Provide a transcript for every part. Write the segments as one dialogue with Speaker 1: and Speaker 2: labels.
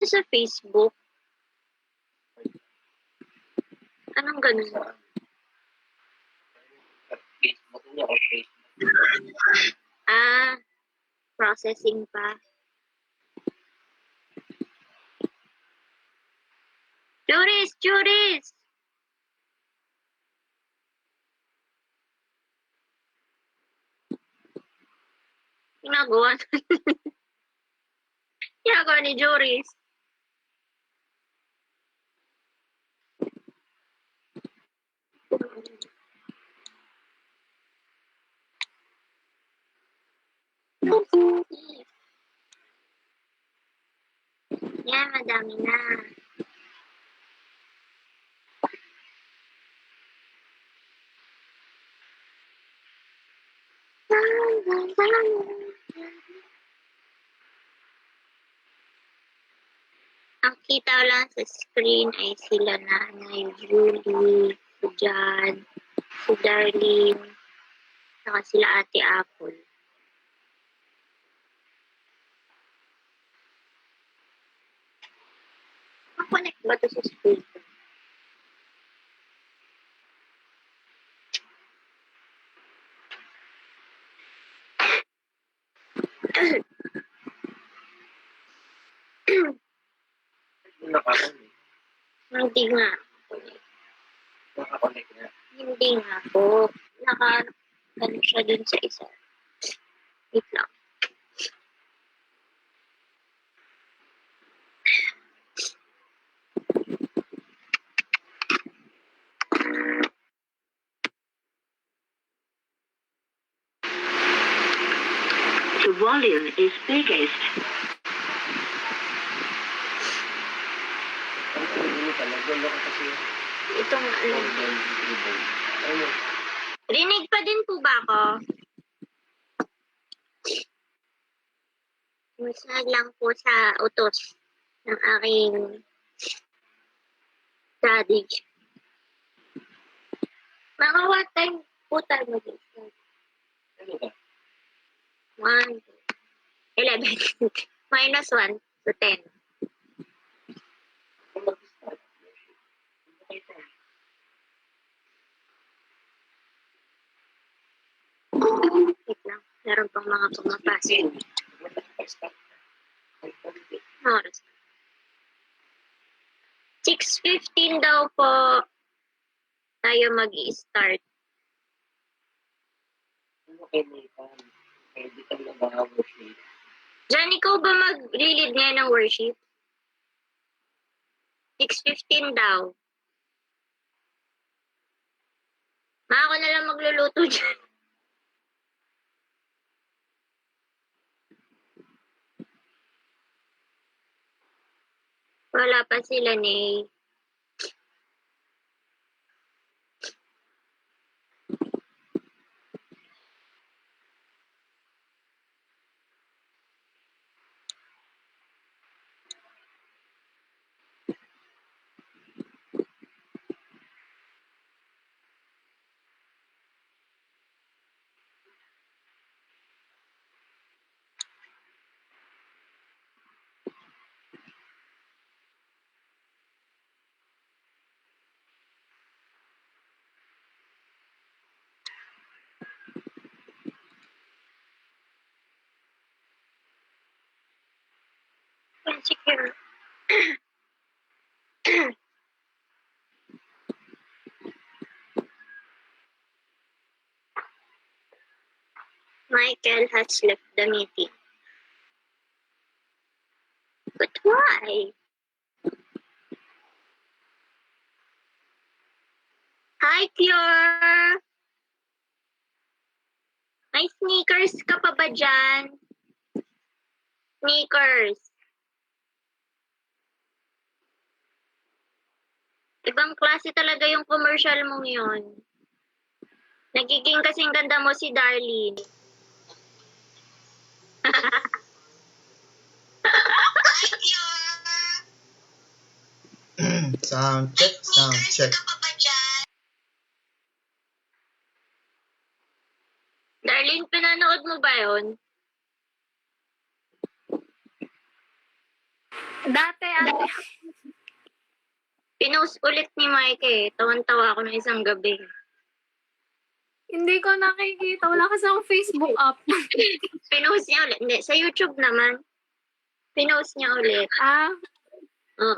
Speaker 1: Sa Facebook. Anong ganun?
Speaker 2: Facebook niya o Facebook.
Speaker 1: Processing pa. Juris! Ginagawa ni Juris. Yan, madami na. Ang kita lang sa screen ay sila Nanay Julie, si Jan, si Darlene, saka sila Ate Apple. Connect ba ito sa speaker? Hindi nga.
Speaker 2: Nakakonect na.
Speaker 1: Hindi nga po. Naka-ano siya dun sa isa. Wait lang.
Speaker 3: The volume is biggest.
Speaker 1: Itong rinig pa din po ba ako? Masag lang po sa utos ng aking strategy. Mga what time po tayo mag-start? 1, 11. Minus 1 to 10. Wait lang. Meron pang mga pumapasok. Oras. 6:15 daw po tayo mag-i-start. Jan, ikaw ba mag-lead ngayon ng worship? 6:15 daw. Ako na lang magluluto dyan. Wala pa sila ni. Insecure. Michael has left the meeting. But why? Hi, Cure! May sneakers ka pa ba dyan? Sneakers. Ibang klase talaga yung commercial mong yun. Nagiging kasing ganda mo si Darlene.
Speaker 4: Sound check.
Speaker 1: Darlene, pinanood mo ba yun?
Speaker 5: Dati, ate.
Speaker 1: Pinost ulit ni Mike eh. Tawan-tawa ako ng isang gabi.
Speaker 5: Hindi ko nakikita. Wala kasi akong Facebook app.
Speaker 1: Pinost niya ulit. Hindi, sa YouTube naman. Pinost niya ulit.
Speaker 5: Ah,
Speaker 1: Oo.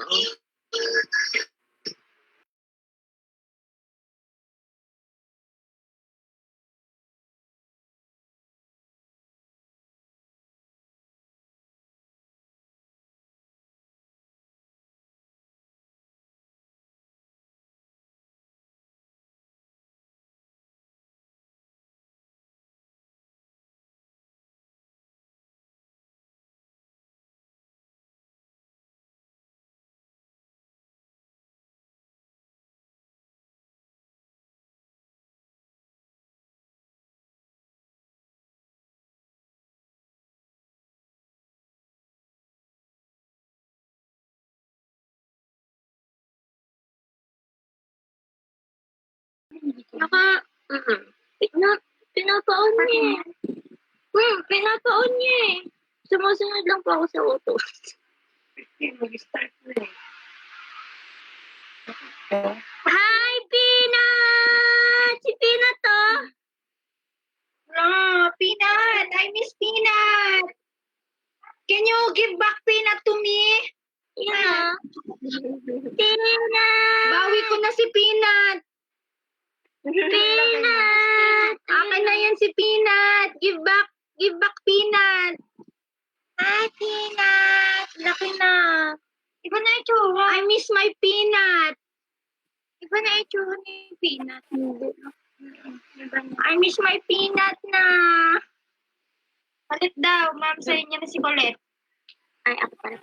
Speaker 1: Naka, pinapaon niya eh. Pinapaon niya eh. Sumusunod lang po ako sa auto.
Speaker 2: Mag-start na eh.
Speaker 1: Hi, Peanut! Si Peanut to.
Speaker 6: Peanut! I miss Peanut! Can you give back Peanut to me?
Speaker 1: Yeah. Peanut!
Speaker 6: Bawi ko na si Peanut!
Speaker 1: Peanut!
Speaker 6: Akin na yan si Peanut! Give back Peanut!
Speaker 1: Hi, Peanut! Laki na.
Speaker 6: Iba na itsura. I miss my Peanut!
Speaker 1: Iba na itsura ni Peanut.
Speaker 6: I miss my Peanut na! Palit daw, ma'am, sa inyo na si Colette.
Speaker 1: Ay, ako pala.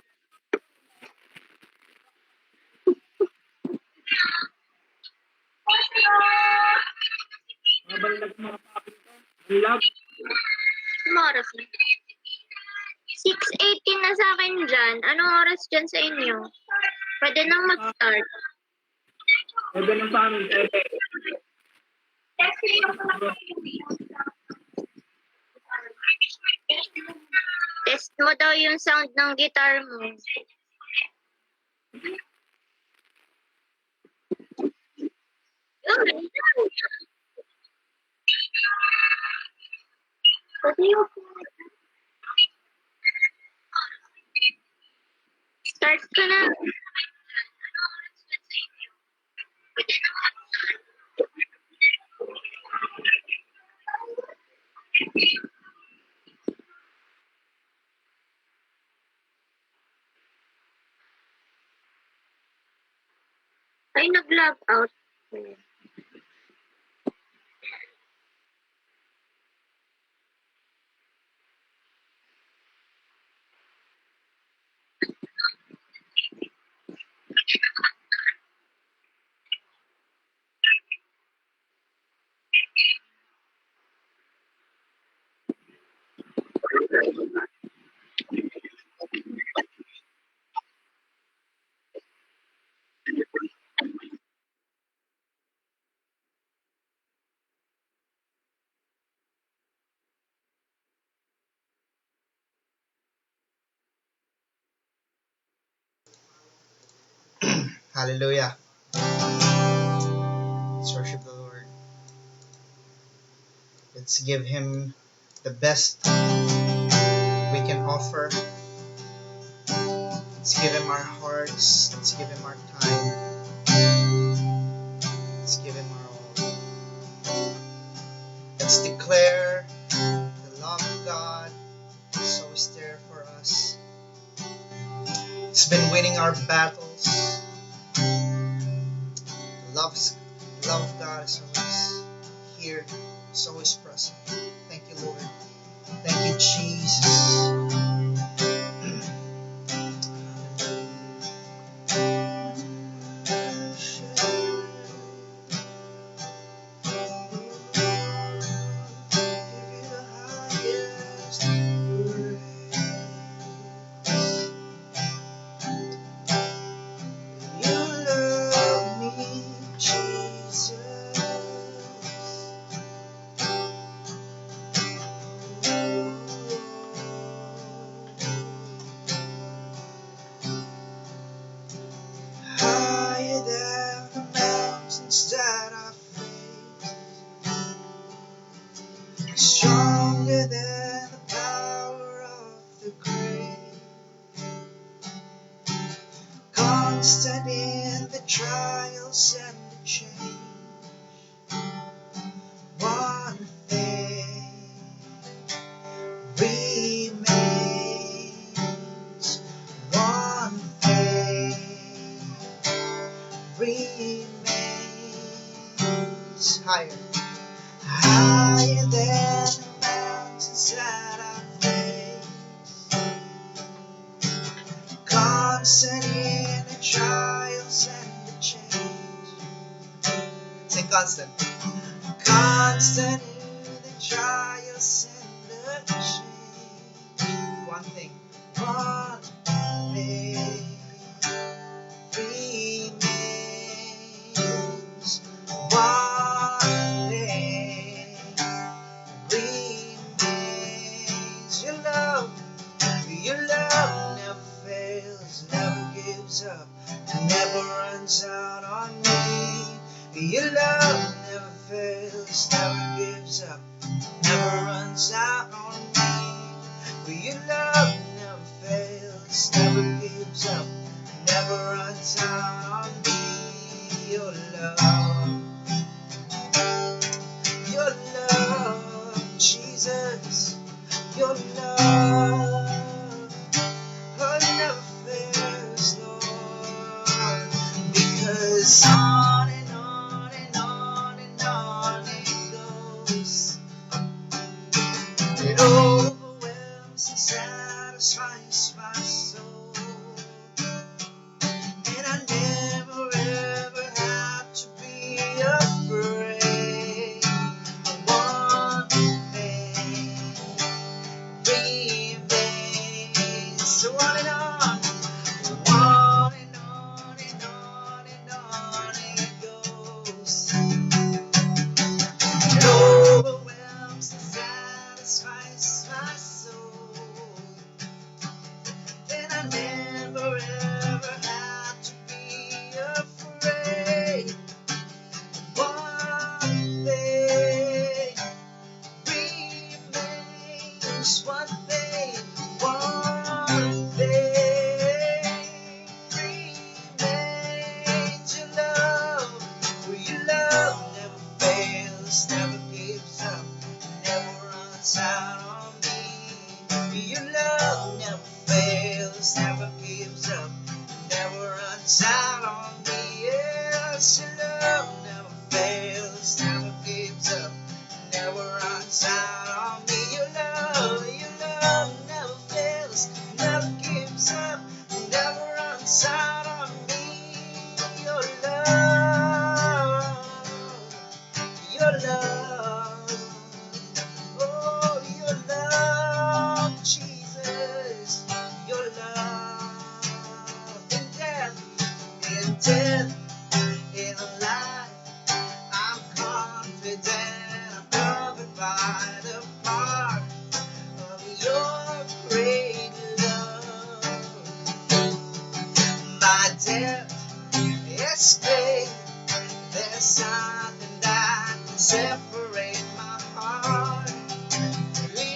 Speaker 2: Mabalag mga papin ko. Balag.
Speaker 1: Anong oras na? 6:18 na sa akin dyan. Anong oras dyan sa inyo? Pwede nang mag-start.
Speaker 2: Pwede lang sa amin.
Speaker 1: Test mo daw yung sound ng guitar mo. Start ka na. Ay, nag-log out.
Speaker 4: Hallelujah. Let's worship the Lord. Let's give Him the best we can offer. Let's give Him our hearts. Let's give Him our time. Let's give Him our all. Let's declare the love of God is always there for us. It's been winning our battles. The love of God is always here. It's always present. Thank you, Lord. Thank you, Jesus. constant in the trials and the change. One thing remains. One thing remains. Higher. Higher than the mountains that I face. Constant in the trials and the change. Say constant. Constant in the trials and the change. One thing remains. One thing remains. Your love never fails, never gives up, never runs out on me. Your love never fails, never gives up, never runs out on me. Your love never fails, never gives up, never runs out on me. Your love, Jesus, your love, oh, never fails, Lord, because on and on and on and on it goes. It overwhelms and satisfies my soul, and I never ever have to be afraid. One thing remains. So on and on, on and on and on and on it goes. It overwhelms and satisfies my soul, and I never ever have to be afraid. One thing remains. One thing remains. Your love never fails, never gives up, never runs out on me. Your love never fails, never gives up, never runs out on me. Yes, your love never fails, never gives up, never runs out on me. Your love never fails, never gives up, never runs out on me. Your love, oh, your love, Jesus, your love in death, in life. I'm confident, I'm covered by the power of your great love. My debt is paid. There's nothing that can separate my heart.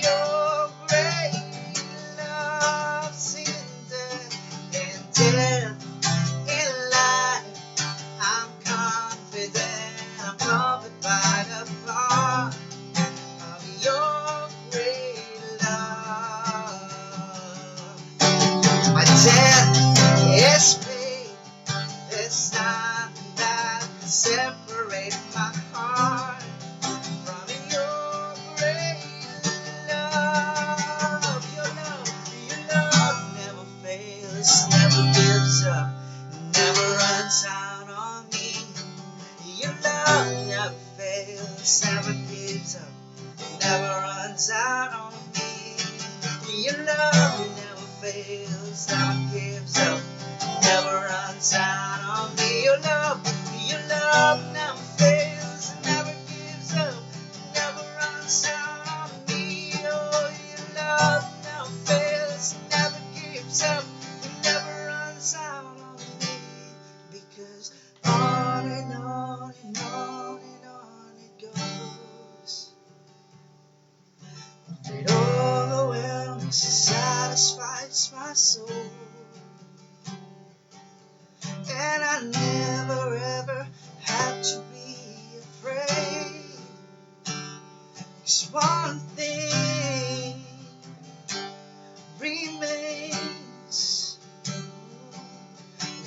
Speaker 4: Your great love in death, in life. I'm confident, I'm covered by the power of your great love. My debt is paid. There's nothing that can separate my heart.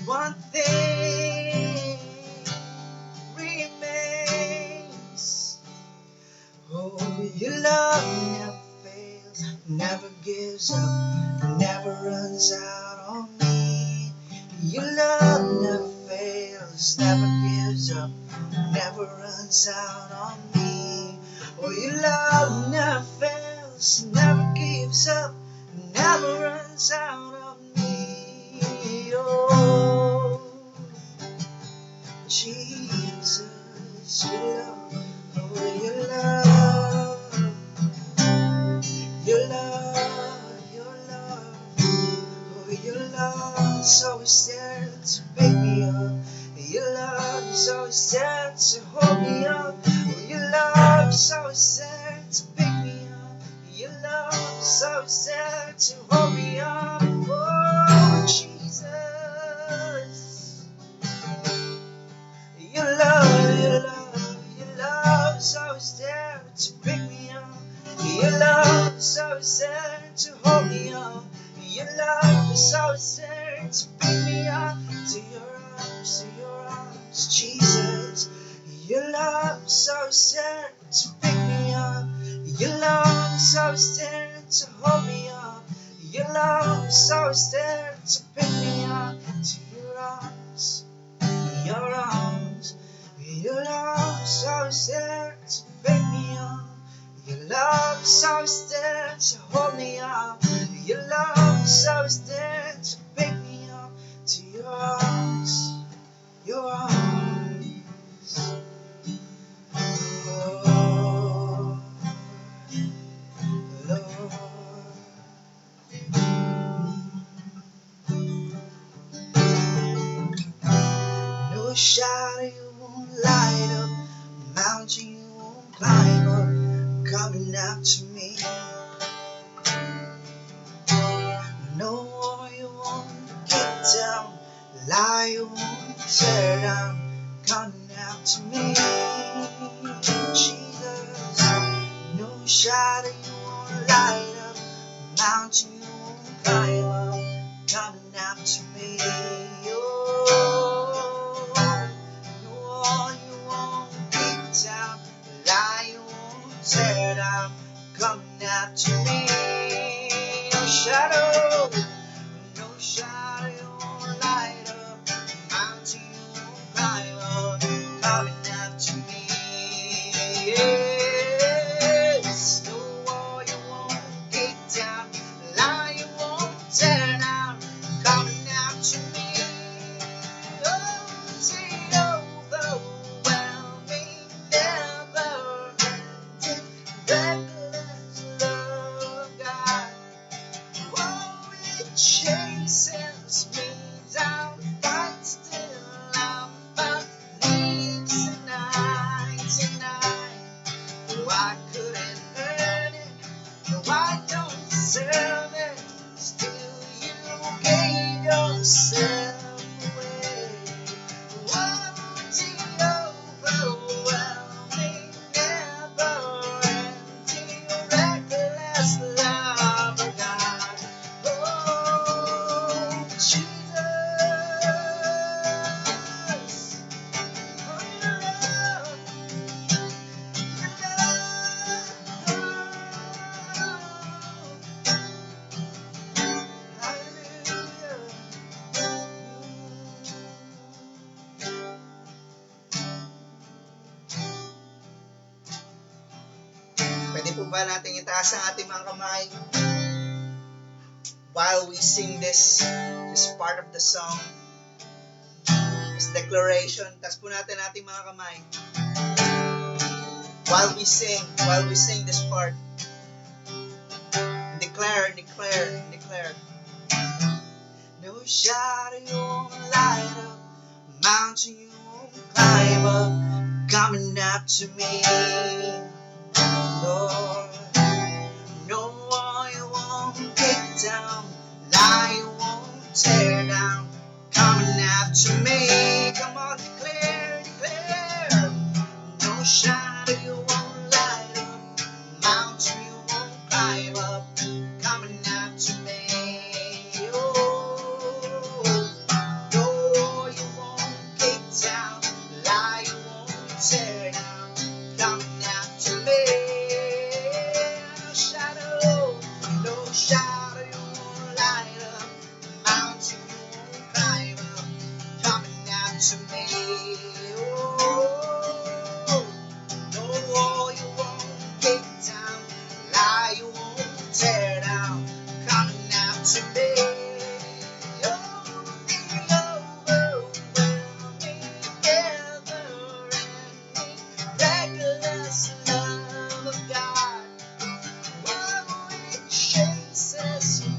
Speaker 4: one thing remains. Oh, your love never fails, never gives up, never runs out on me. Your love never fails, never gives up, never runs out on me. Oh, your love never fails, never gives up, never runs out on me. Oh, Jesus, your love, oh, your love, your love, your love, oh, your love is always there to pick me up. Your love is always there to hold me up. Oh, your love is always there to pick me up. Your love is always there to hold me up. Oh, Jesus. Your love, your love, your love is always there to pick me up. Your love is always there to hold me up. Your love is always there to pick me up. To your arms, Jesus. Your love is always there to pick me up. Your love is always there to hold me up. Your love is always there to pick me up. To your arms, your arms. Your love is always there to pick me up. Your love is always there to hold me up. Your love is always there to pick me up. To your arms, your arms. Oh, Lord. No shadow you won't light up, mountain you won't climb up, coming after me. No wall you won't get down, lie you won't tear down, coming after me. Jesus, no shadow you won't light up, mountain you won't climb up, coming after me. Oh, no wall you won't get down, lie you won't tear down, coming after me. No shadow you won't light up, mountain you won't climb up, coming after me. Yes, no wall you won't get down, lie you won't tear down, coming after me. Oh, the overwhelming, never-ending, reckless love, God. Oh, it chases me down, but still I'm found needs tonight. No, I couldn't earn it, no, I don't deserve it, still you gave yourself away. Oh, the overwhelming, never-ending, reckless love of God. Oh, Jesus. Oh, your love, your love. Hallelujah. Pwede po ba natin itaas ang ating mga kamay while we sing this part of the song, this declaration? Taas po natin ating mga kamay while we sing this part. Declare. No shadow you won't light up, mountain you won't climb up, coming after me, Lord. No wall you won't get down, lie you won't tear down, coming after me. Come on, declare. No shadow you won't light up, mountain you won't climb up, coming after me. Oh, no Oh, no wall you won't kick down, lie you won't tear down, coming after me. Oh, the overwhelming, never-ending, reckless love of God. Love which chases me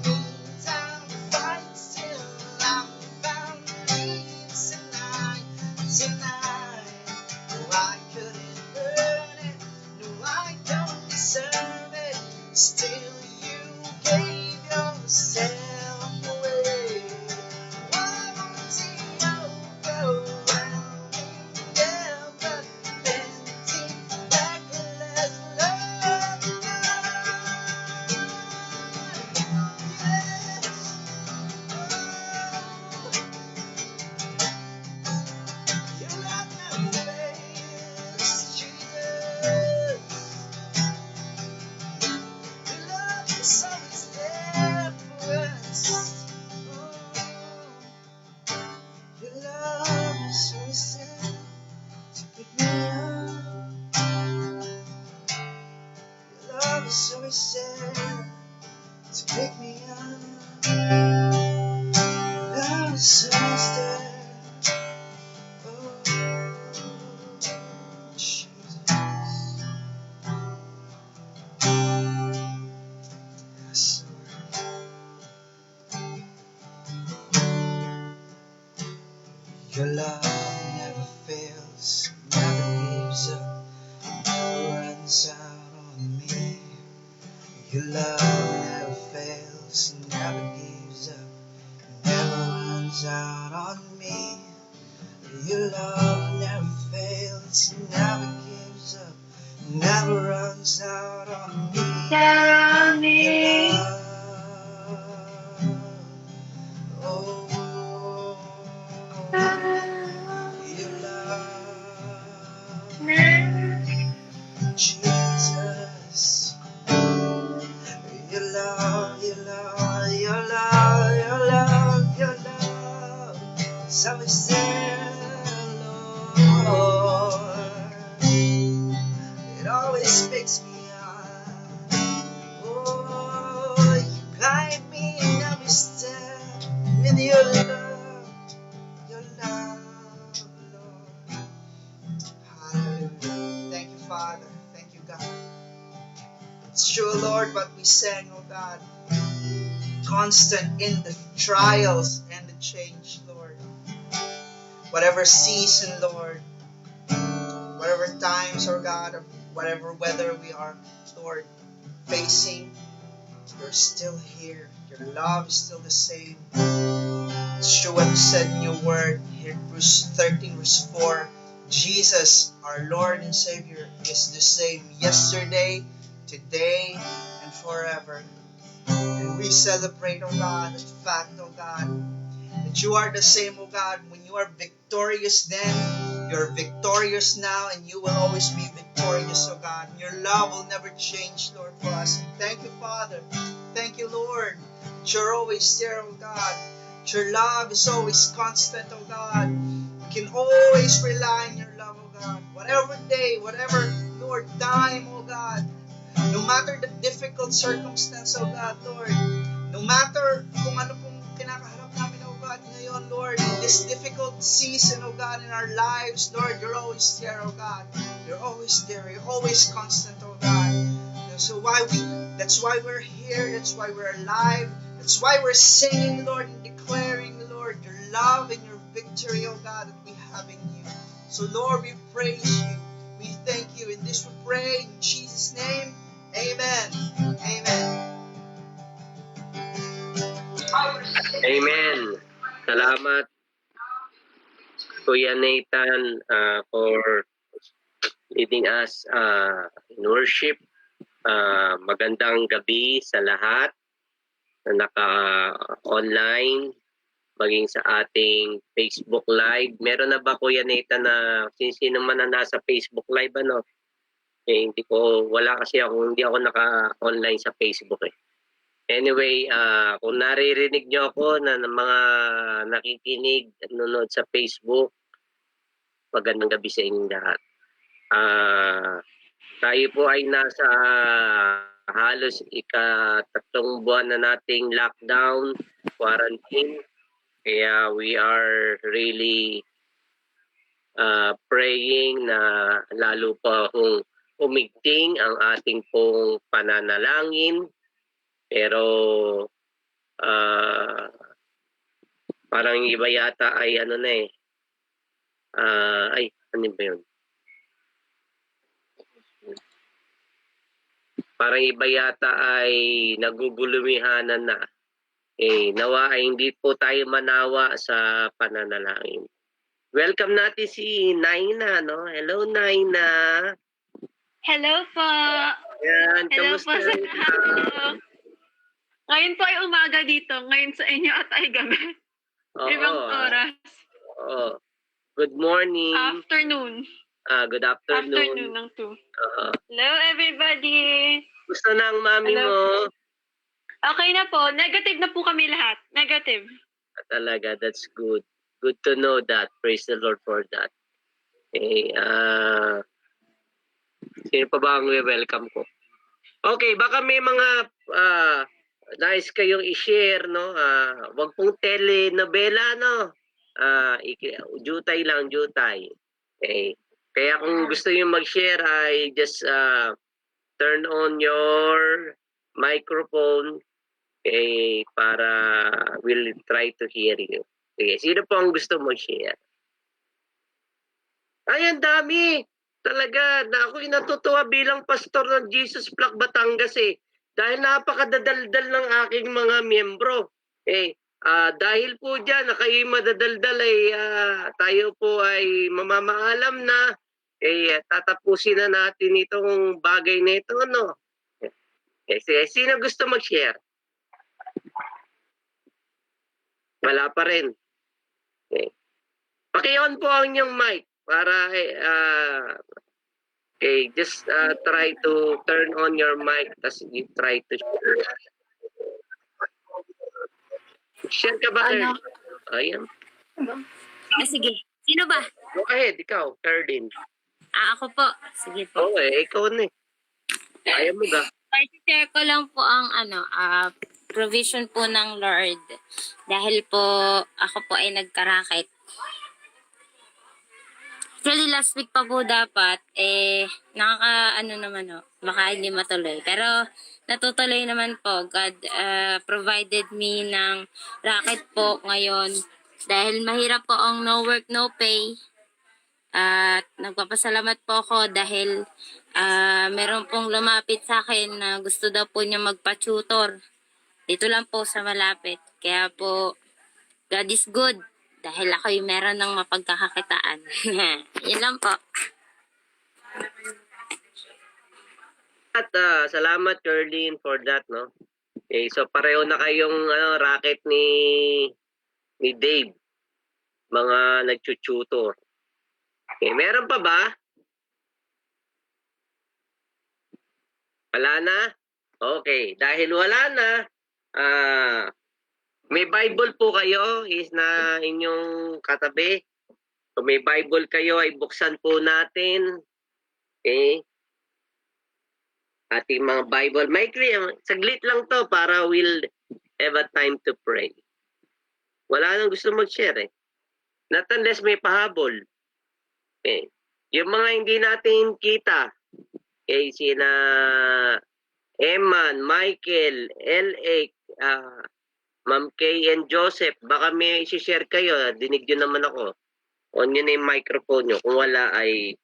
Speaker 4: down, fights till I'm found, leaves tonight. No, I couldn't earn it, no, I don't deserve it. Still, you gave yourself away. What was the overwhelming, never-ending, reckless love of God? Yes. You love my face, Jesus. Your love is always there for us. Your love is always there to pick me up. Your love is always there to pick me up. Your love is always there. Oh, Jesus. Yes, Lord. Your love never fails, never gives up, never runs out on me. Your love never fails, never gives up, never runs out on me. Your love never fails, never gives up, never runs out on me.
Speaker 5: Around
Speaker 4: Your
Speaker 5: me.
Speaker 4: love, oh, your love, Jesus. Your love, your love, your love, your love, your love is always there, Lord. It always picks me up. Oh, you guide me in every step with your love, Lord. Hallelujah. Thank you, Father. Thank you, God. It's true, Lord, what we sang, oh God. Constant in the trials and the change, Lord. Whatever season, Lord. Whatever times, oh God, or whatever weather we are, Lord, facing, you're still here. Your love is still the same. It's true what you said in your word here in Hebrews 13, verse 4. Jesus, our Lord and Savior, is the same yesterday, today, and forever. And we celebrate, oh God, the fact, oh God, that you are the same, oh God. When you are victorious then, you're victorious now, and you will always be victorious, oh God. And your love will never change, Lord, for us. And thank you, Father. Thank you, Lord, that you're always there, oh God. That your love is always constant, oh God. We can always rely on your love, oh God. Whatever day, whatever, Lord, time, oh God. No matter the difficult circumstance, oh God, Lord. No matter kung ano pong kinakaharap namin, oh God, ngayon, Lord, in this difficult season, oh God, in our lives, Lord, you're always there, oh God. You're always there. You're always constant, oh God. So that's why we're here. That's why we're alive. That's why we're singing, Lord, and declaring, Lord, your love and your victory, oh God, that we have in you. So, Lord, we praise you. We thank you. In this we pray in Jesus' name. Amen. Amen.
Speaker 7: Amen. Salamat, Kuya Nathan, for leading us in worship. Magandang gabi sa lahat na naka-online, maging sa ating Facebook Live. Meron na ba, Kuya Nathan, na sino man na nasa Facebook Live, ano? Hindi ako naka-online sa Facebook eh. Anyway, kung naririnig nyo ako na ng mga nakikinig at nanonood sa Facebook, Magandang gabi sa inyong lahat. Tayo po ay nasa halos ika-3 buwan na nating lockdown, quarantine. Kaya we are really praying na lalo pa kung umigting ang ating pong pananalangin. Pero parang iba yata ay ano na eh. Ano ba yun? Parang iba yata ay nagugulumihanan na. Nawa ay hindi po tayo manawa sa pananalangin. Welcome natin si Naina, no? Hello, Naina.
Speaker 5: Hello po.
Speaker 7: Yan,
Speaker 5: Hello po
Speaker 7: kamusta?
Speaker 5: sa lahat. Ngayon po ay umaga dito. Ngayon sa inyo at ay gabi. Ibang oras.
Speaker 7: Oo. Good morning.
Speaker 5: Afternoon.
Speaker 7: Good afternoon.
Speaker 5: Afternoon ng 2. Hello everybody.
Speaker 7: Gusto na ang mami
Speaker 5: Hello.
Speaker 7: mo?
Speaker 5: Okay na po. Negative na po kami lahat. Negative.
Speaker 7: Talaga, that's good. Good to know that. Praise the Lord for that. Sino pa ba ang welcome ko? Okay, baka may mga nice kayong i-share, no? Wag pong telenovela, no? Jutay lang, jutay. Okay. Kaya kung gusto niyo mag-share, ay just turn on your microphone para we'll try to hear you. Okay, sino po ang gusto mag-share? Ay, ang dami! Talaga, na ako'y natutuwa bilang pastor ng Jesus Flock Batangas dahil napakadadaldal ng aking mga miyembro. Dahil po dyan, na kayo'y madadaldal tayo po ay mamamaalam na tatapusin na natin itong bagay na ito, no? Sino gusto mag-share? Wala pa rin. Paki-on po ang inyong mic para just try to turn on your mic tas you try to share. Share ka ba,
Speaker 5: Ano?
Speaker 7: Ayan.
Speaker 8: Sige. Sino ba?
Speaker 7: Go ahead, ikaw, Cardin.
Speaker 8: Ako po. Sige po.
Speaker 7: Ikaw na Ayaw mo ga?
Speaker 8: I-share ko lang po ang provision po ng Lord. Dahil po ako po ay nagkarakit. Actually, last week pa po dapat, baka hindi matuloy. Pero, natutuloy naman po. God provided me ng racket po ngayon. Dahil mahirap po ang no work, no pay. At nagpapasalamat po ako dahil meron pong lumapit sa akin na gusto daw po niya magpa-tutor. Dito lang po sa malapit. Kaya po, God is good. Dahil ako'y meron ng mapagkakakitaan. Yun lang po.
Speaker 7: At salamat, Curlin, for that, no? So pareho na kayong racket ni Dave. Mga nagtututor. Meron pa ba? Wala na? Okay. Dahil wala na, may Bible po kayo is na inyong katabi. Kung may Bible kayo ay buksan po natin. Okay? Ating mga Bible. Saglit lang to para we'll have a time to pray. Wala nang gusto mag-share Not unless may pahabol. Okay. Yung mga hindi natin kita, sina Eman, Michael, L.A., Ma'am Kay and Joseph, baka may isi-share kayo. Dinig nyo naman ako. On nyo na yung microphone nyo. Kung wala ay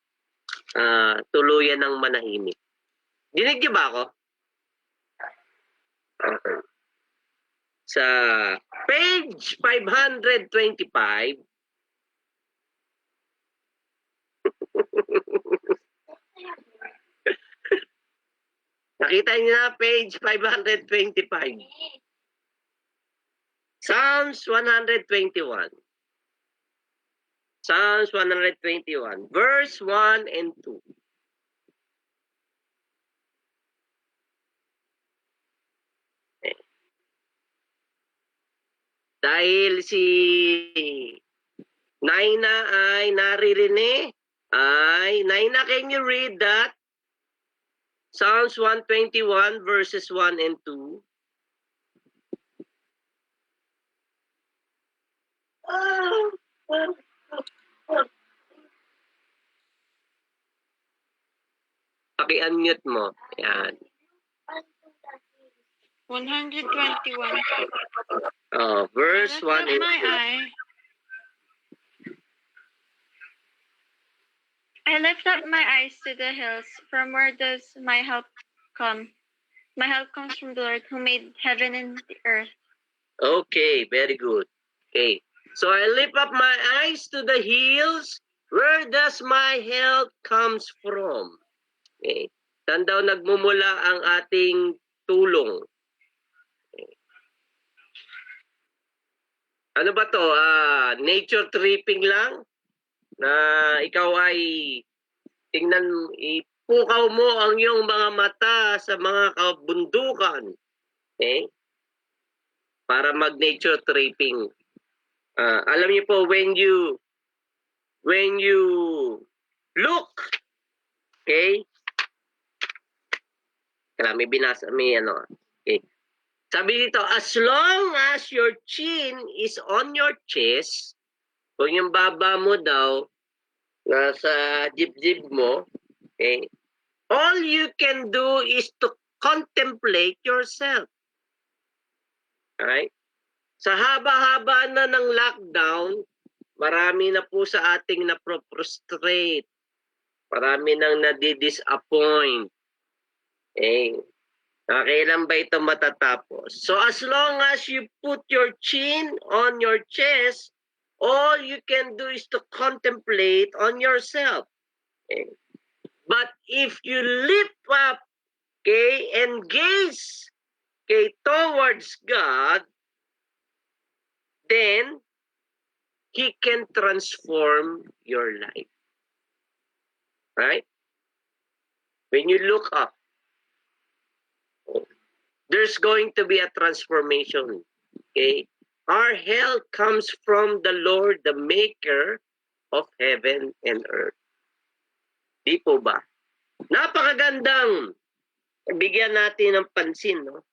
Speaker 7: tuluyan ng manahimik. Dinig nyo ba ako? Okay. Sa page 525, nakita niyo na page 525. Psalms 121. Psalms 121, verse 1 and 2. Dahil si Naina ay naririnig. Naina, can you read that? Psalms 121 verses 1 and 2. Paki-unmute mo. Yan.
Speaker 5: 121.
Speaker 7: Oh, verse 1 and 2.
Speaker 5: I lift up my eyes to the hills. From where does my help come? My help comes from the Lord who made heaven and the earth.
Speaker 7: Okay, very good. Okay. So I lift up my eyes to the hills. Where does my help comes from? Okay. Saan daw nagmumula ang ating tulong? Okay. Ano ba to? Nature tripping lang? Na ikaw ay tingnan, ipukaw mo ang iyong mga mata sa mga kabundukan. Okay? Para mag-nature tripping. Alam niyo po, when you look, okay? May binasa, okay. Sabi dito, as long as your chin is on your chest, kung yung baba mo daw, nasa dibdib mo, okay, all you can do is to contemplate yourself. Alright? Sa haba-haba na ng lockdown, marami na po sa ating na-prostrate. Marami nang nadi-disappoint. Eh, kailan ba ito matatapos? So as long as you put your chin on your chest, all you can do is to contemplate on yourself. Okay? But if you lift up, okay, and gaze, okay, towards God, then He can transform your life. Right? When you look up, there's going to be a transformation. Okay? Our help comes from the Lord, the maker of heaven and earth. Di po ba? Napakagandang bigyan natin ng pansin, no?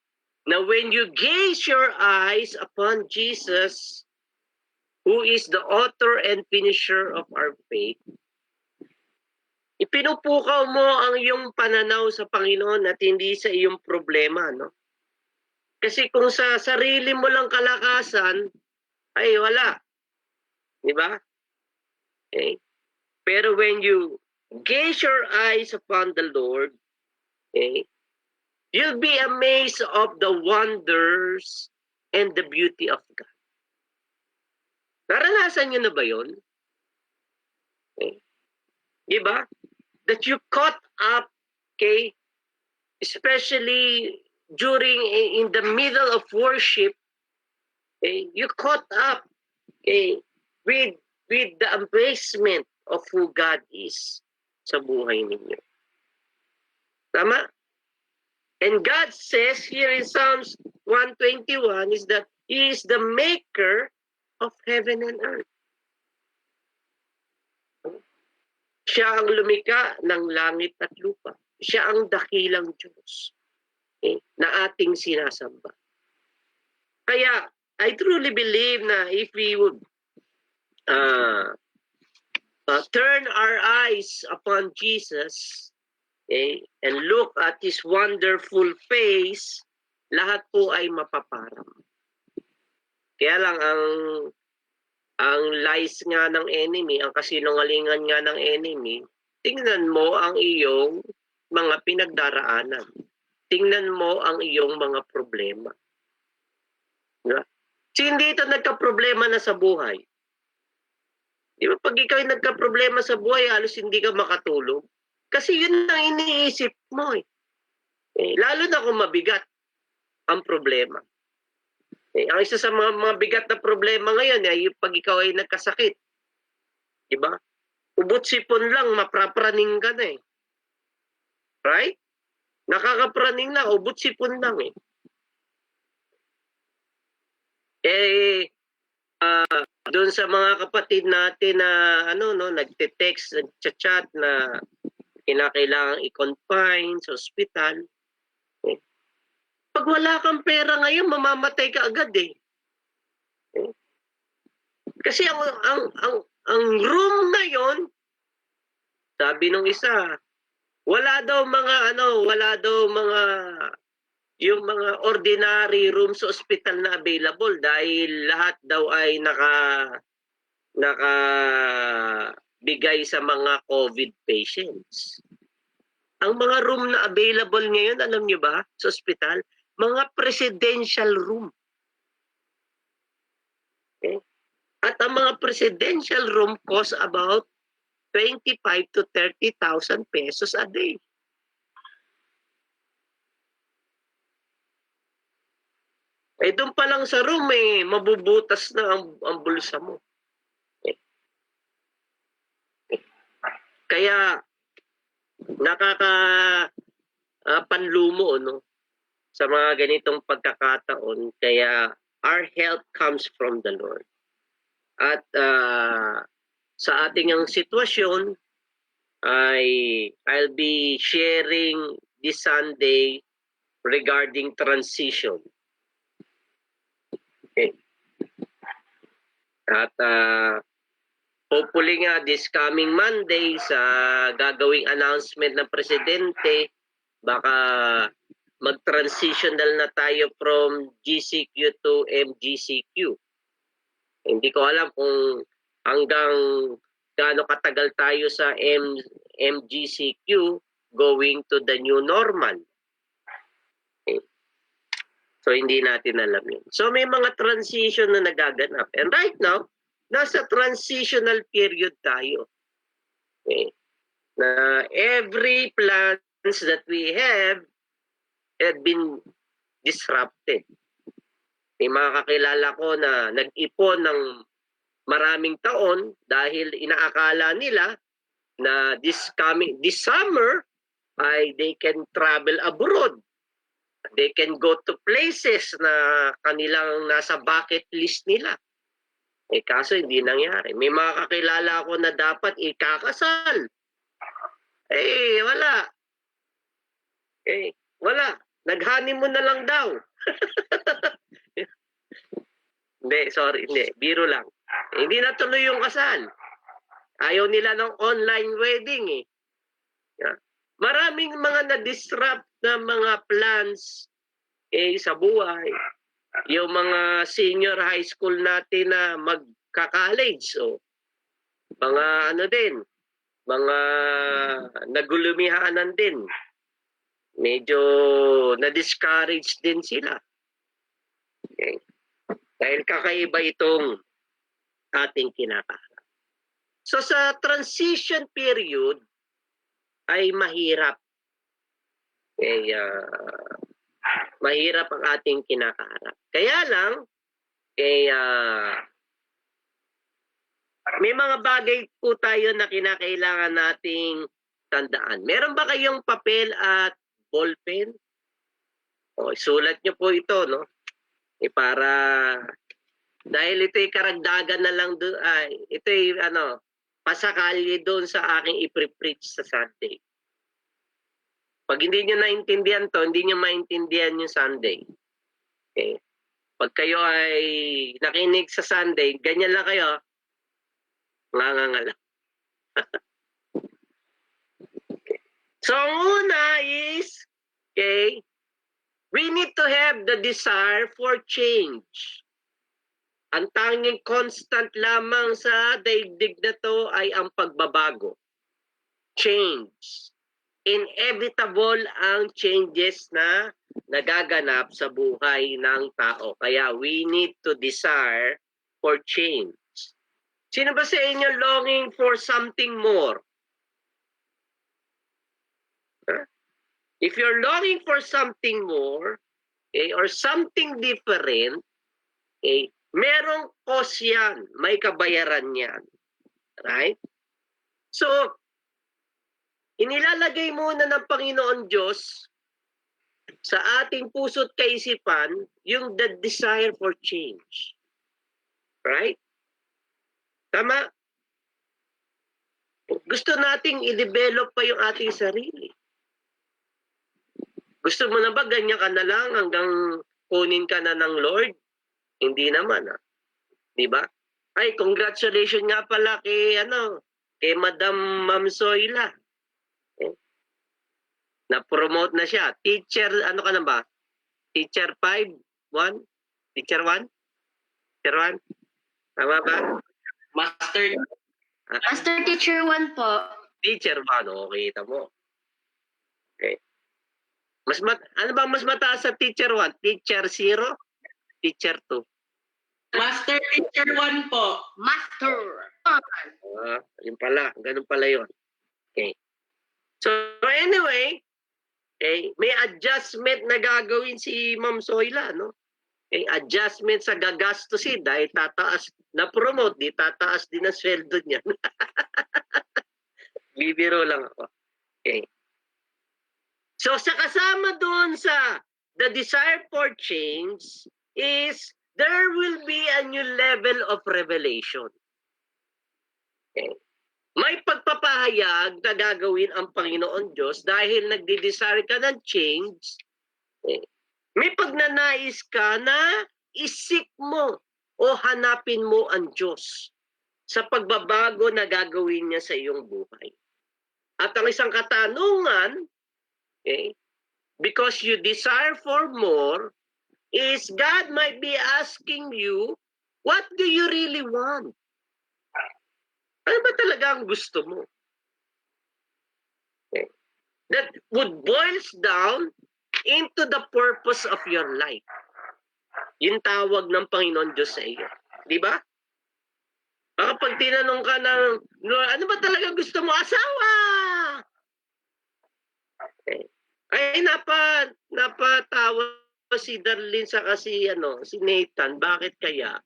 Speaker 7: Now, when you gaze your eyes upon Jesus, who is the author and finisher of our faith, ipinupukaw mo ang iyong pananaw sa Panginoon at hindi sa iyong problema, no? Kasi kung sa sarili mo lang kalakasan, ay wala. Di ba? Okay. Pero when you gaze your eyes upon the Lord, okay, you'll be amazed of the wonders and the beauty of God. Naranasan niyo na ba yun? Okay. Diba? That you caught up, okay, especially during in the middle of worship, okay, you caught up, okay, with the amazement of who God is sa buhay ninyo. Tama? And God says here in Psalms 121 is that He is the maker of heaven and earth. Siya ang lumikha ng langit at lupa. Siya ang dakilang Diyos, okay, na ating sinasamba. Kaya, I truly believe na if we would turn our eyes upon Jesus, okay, and look at His wonderful face, lahat po ay mapaparang. Kaya lang ang lies nga ng enemy, ang kasinungalingan nga ng enemy, tingnan mo ang iyong mga pinagdaraanan. Tingnan mo ang iyong mga problema. Diba? So, hindi ito nagka-problema na sa buhay. Di ba? Pag ikaw ay nagka-problema sa buhay, halos hindi ka makatulog. Kasi yun ang iniisip mo eh. Lalo na kung mabigat ang problema. Ang isa sa mga bigat na problema ngayon ay yung pag ikaw ay nagkasakit. Diba? Ubot sipon lang, maprapraning ka na eh. Right? Nakakapraning na, ubot sipon lang eh. doon sa mga kapatid natin na nagte-text, nagchat-chat na kinakailangang i-confine sa ospital. Pag wala kang pera ngayon, mamamatay ka agad eh. Kasi ang room ngayon, sabi nung isa, wala daw mga yung mga ordinary room sa ospital na available dahil lahat daw ay bigay sa mga COVID patients. Ang mga room na available ngayon, alam niyo ba, sa ospital, mga presidential room. Okay? At ang mga presidential room cost about 25 to 30,000 pesos a day. Eh, doon pa lang sa room, mabubutas na ang bulsa mo. Kaya, panlumo, sa mga ganitong pagkakataon. Kaya, our help comes from the Lord. At sa ating ang sitwasyon, I'll be sharing this Sunday regarding transition. Okay. At hopefully nga this coming Monday sa gagawing announcement ng presidente, baka mag-transitional na tayo from GCQ to MGCQ. Hindi ko alam kung hanggang gaano katagal tayo sa MGCQ going to the new normal. Okay. So, hindi natin alam yun. So, may mga transition na nagaganap. And right now, nasa transitional period tayo. Okay. Na every plans that we have been disrupted. May mga kakilala ko na nag-ipon ng maraming taon dahil inaakala nila na this summer ay they can travel abroad. They can go to places na kanilang nasa bucket list nila. Eh kaso hindi nangyari. May mga kakilala ko na dapat ikakasal. Eh wala. Wala. Nag-honeymoon na lang daw. Hindi. Biro lang. Hindi natuloy yung kasal. Ayaw nila ng online wedding eh. Yeah. Maraming mga na-disrupt na mga plans sa buhay. Yung mga senior high school natin na magka-college. Mga mga nagulumihanan din. Medyo na-discourage din sila. Okay. Dahil kakaiba itong ating kinakaharap. So sa transition period ay mahirap. Mahirap ang ating kinakaharap. Kaya lang, may mga bagay po tayo na kinakailangan nating tandaan. Meron ba kayong papel at ballpen? Sulat nyo po ito, no? Para dahil ito'y karagdagan na lang doon, ito'y pasakali doon sa aking i-preach sa Sunday. Pag hindi nyo naintindihan to, hindi nyo maintindihan yung Sunday. Okay. Pag kayo ay nakinig sa Sunday, ganyan lang kayo, nganganga lang. Okay. So, ang una is, we need to have the desire for change. Ang tanging constant lamang sa daigdig na to ay ang pagbabago. Change. Inevitable ang changes na nagaganap sa buhay ng tao. Kaya we need to desire for change. Sino ba sa inyo longing for something more? Huh? If you're longing for something more, or something different, merong cost yan. May kabayaran yan. Right? So, inilalagay muna ng Panginoon Diyos sa ating puso't kaisipan yung the desire for change. Right? Tama? Gusto nating i-develop pa yung ating sarili. Gusto mo na ba ganyan ka na lang hanggang kunin ka na ng Lord? Hindi naman, ah. Di ba? Ay, congratulations nga pala kay Madam Ma'am Zoila. Na-promote na siya. Teacher, ano ka na ba? Teacher 5? 1? Teacher 1? Teacher 1? Tama ba?
Speaker 2: Master.
Speaker 3: Master Teacher 1 po.
Speaker 7: Teacher 1, okay, tamo. Okay. Ano ba mas mataas sa Teacher 1? Teacher 0? Teacher 2?
Speaker 2: Master Teacher 1 po.
Speaker 3: Master.
Speaker 7: Yun pala. Ganun pala yun. Okay. So, anyway, okay, may adjustment na gagawin si Ma'am Zoila, no? Okay, adjustment sa gagastusin dahil tataas na promote, di tataas din ang sweldo niya. Bibiro lang ako. Okay. So, sa kasama doon sa the desire for change is there will be a new level of revelation. Okay. May pagpapahayag na gagawin ang Panginoon Diyos dahil nagdi-desire ka ng change. Okay. May pagnanais ka na isik mo o hanapin mo ang Diyos sa pagbabago na gagawin niya sa iyong buhay. At ang isang katanungan, okay, because you desire for more, is God might be asking you, what do you really want? Ano ba talaga ang gusto mo? Okay. That would boils down into the purpose of your life. Yung tawag ng Panginoon Diyos sa iyo. Di ba? Kapag tinanong ka ng, ano ba talaga gusto mo? Asawa! Okay. Ay, napatawa si Darlene sa si Nathan. Bakit kaya?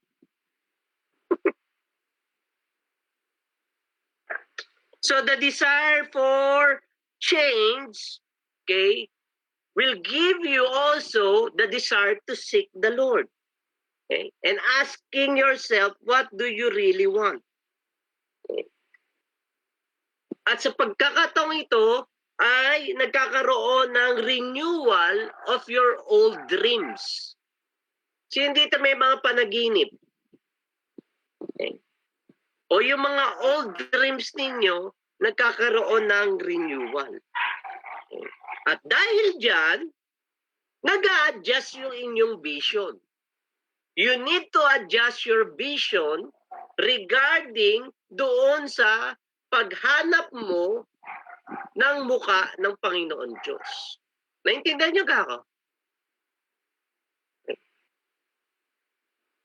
Speaker 7: So the desire for change, okay, will give you also the desire to seek the Lord. Okay? And asking yourself, what do you really want? Okay. At sa pagkakataong ito, ay nagkakaroon ng renewal of your old dreams. So hindi ito may mga panaginip. Okay. O yung mga old dreams ninyo, nagkakaroon ng renewal. Okay. At dahil dyan, nag-a-adjust yung inyong vision. You need to adjust your vision regarding doon sa paghanap mo ng muka ng Panginoon Diyos. Naintindihan niyo ka ako?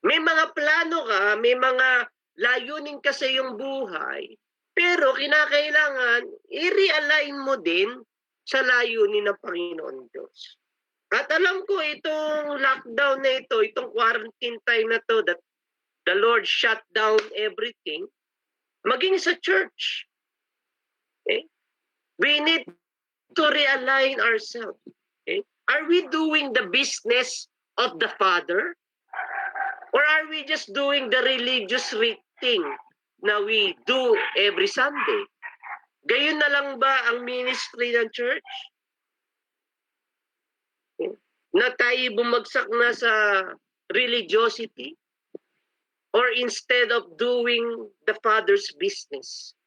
Speaker 7: May mga plano ka, may mga layunin ka sa iyong buhay, pero kinakailangan i-realign mo din sa layunin ng Panginoon Diyos. At alam ko itong lockdown na ito, itong quarantine time na to, that the Lord shut down everything, maging sa church. Okay? We need to realign ourselves. Okay? Are we doing the business of the Father? Or are we just doing the religious thing na we do every Sunday? Gayon na lang ba ang ministry ng church? Okay? Na tayo bumagsak na sa religiosity? Or instead of doing the Father's business?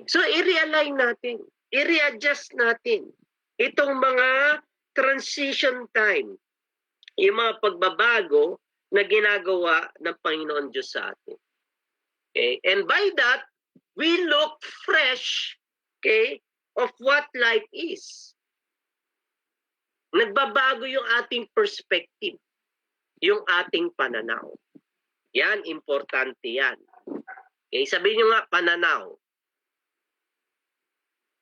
Speaker 7: So, i-realign natin. I-readjust natin itong mga transition time. Yung mga pagbabago na ginagawa ng Panginoon Diyos sa atin. Okay? And by that, we look fresh, okay, of what life is. Nagbabago yung ating perspective, yung ating pananaw. Yan, importante yan. Okay? Sabihin nyo nga, pananaw.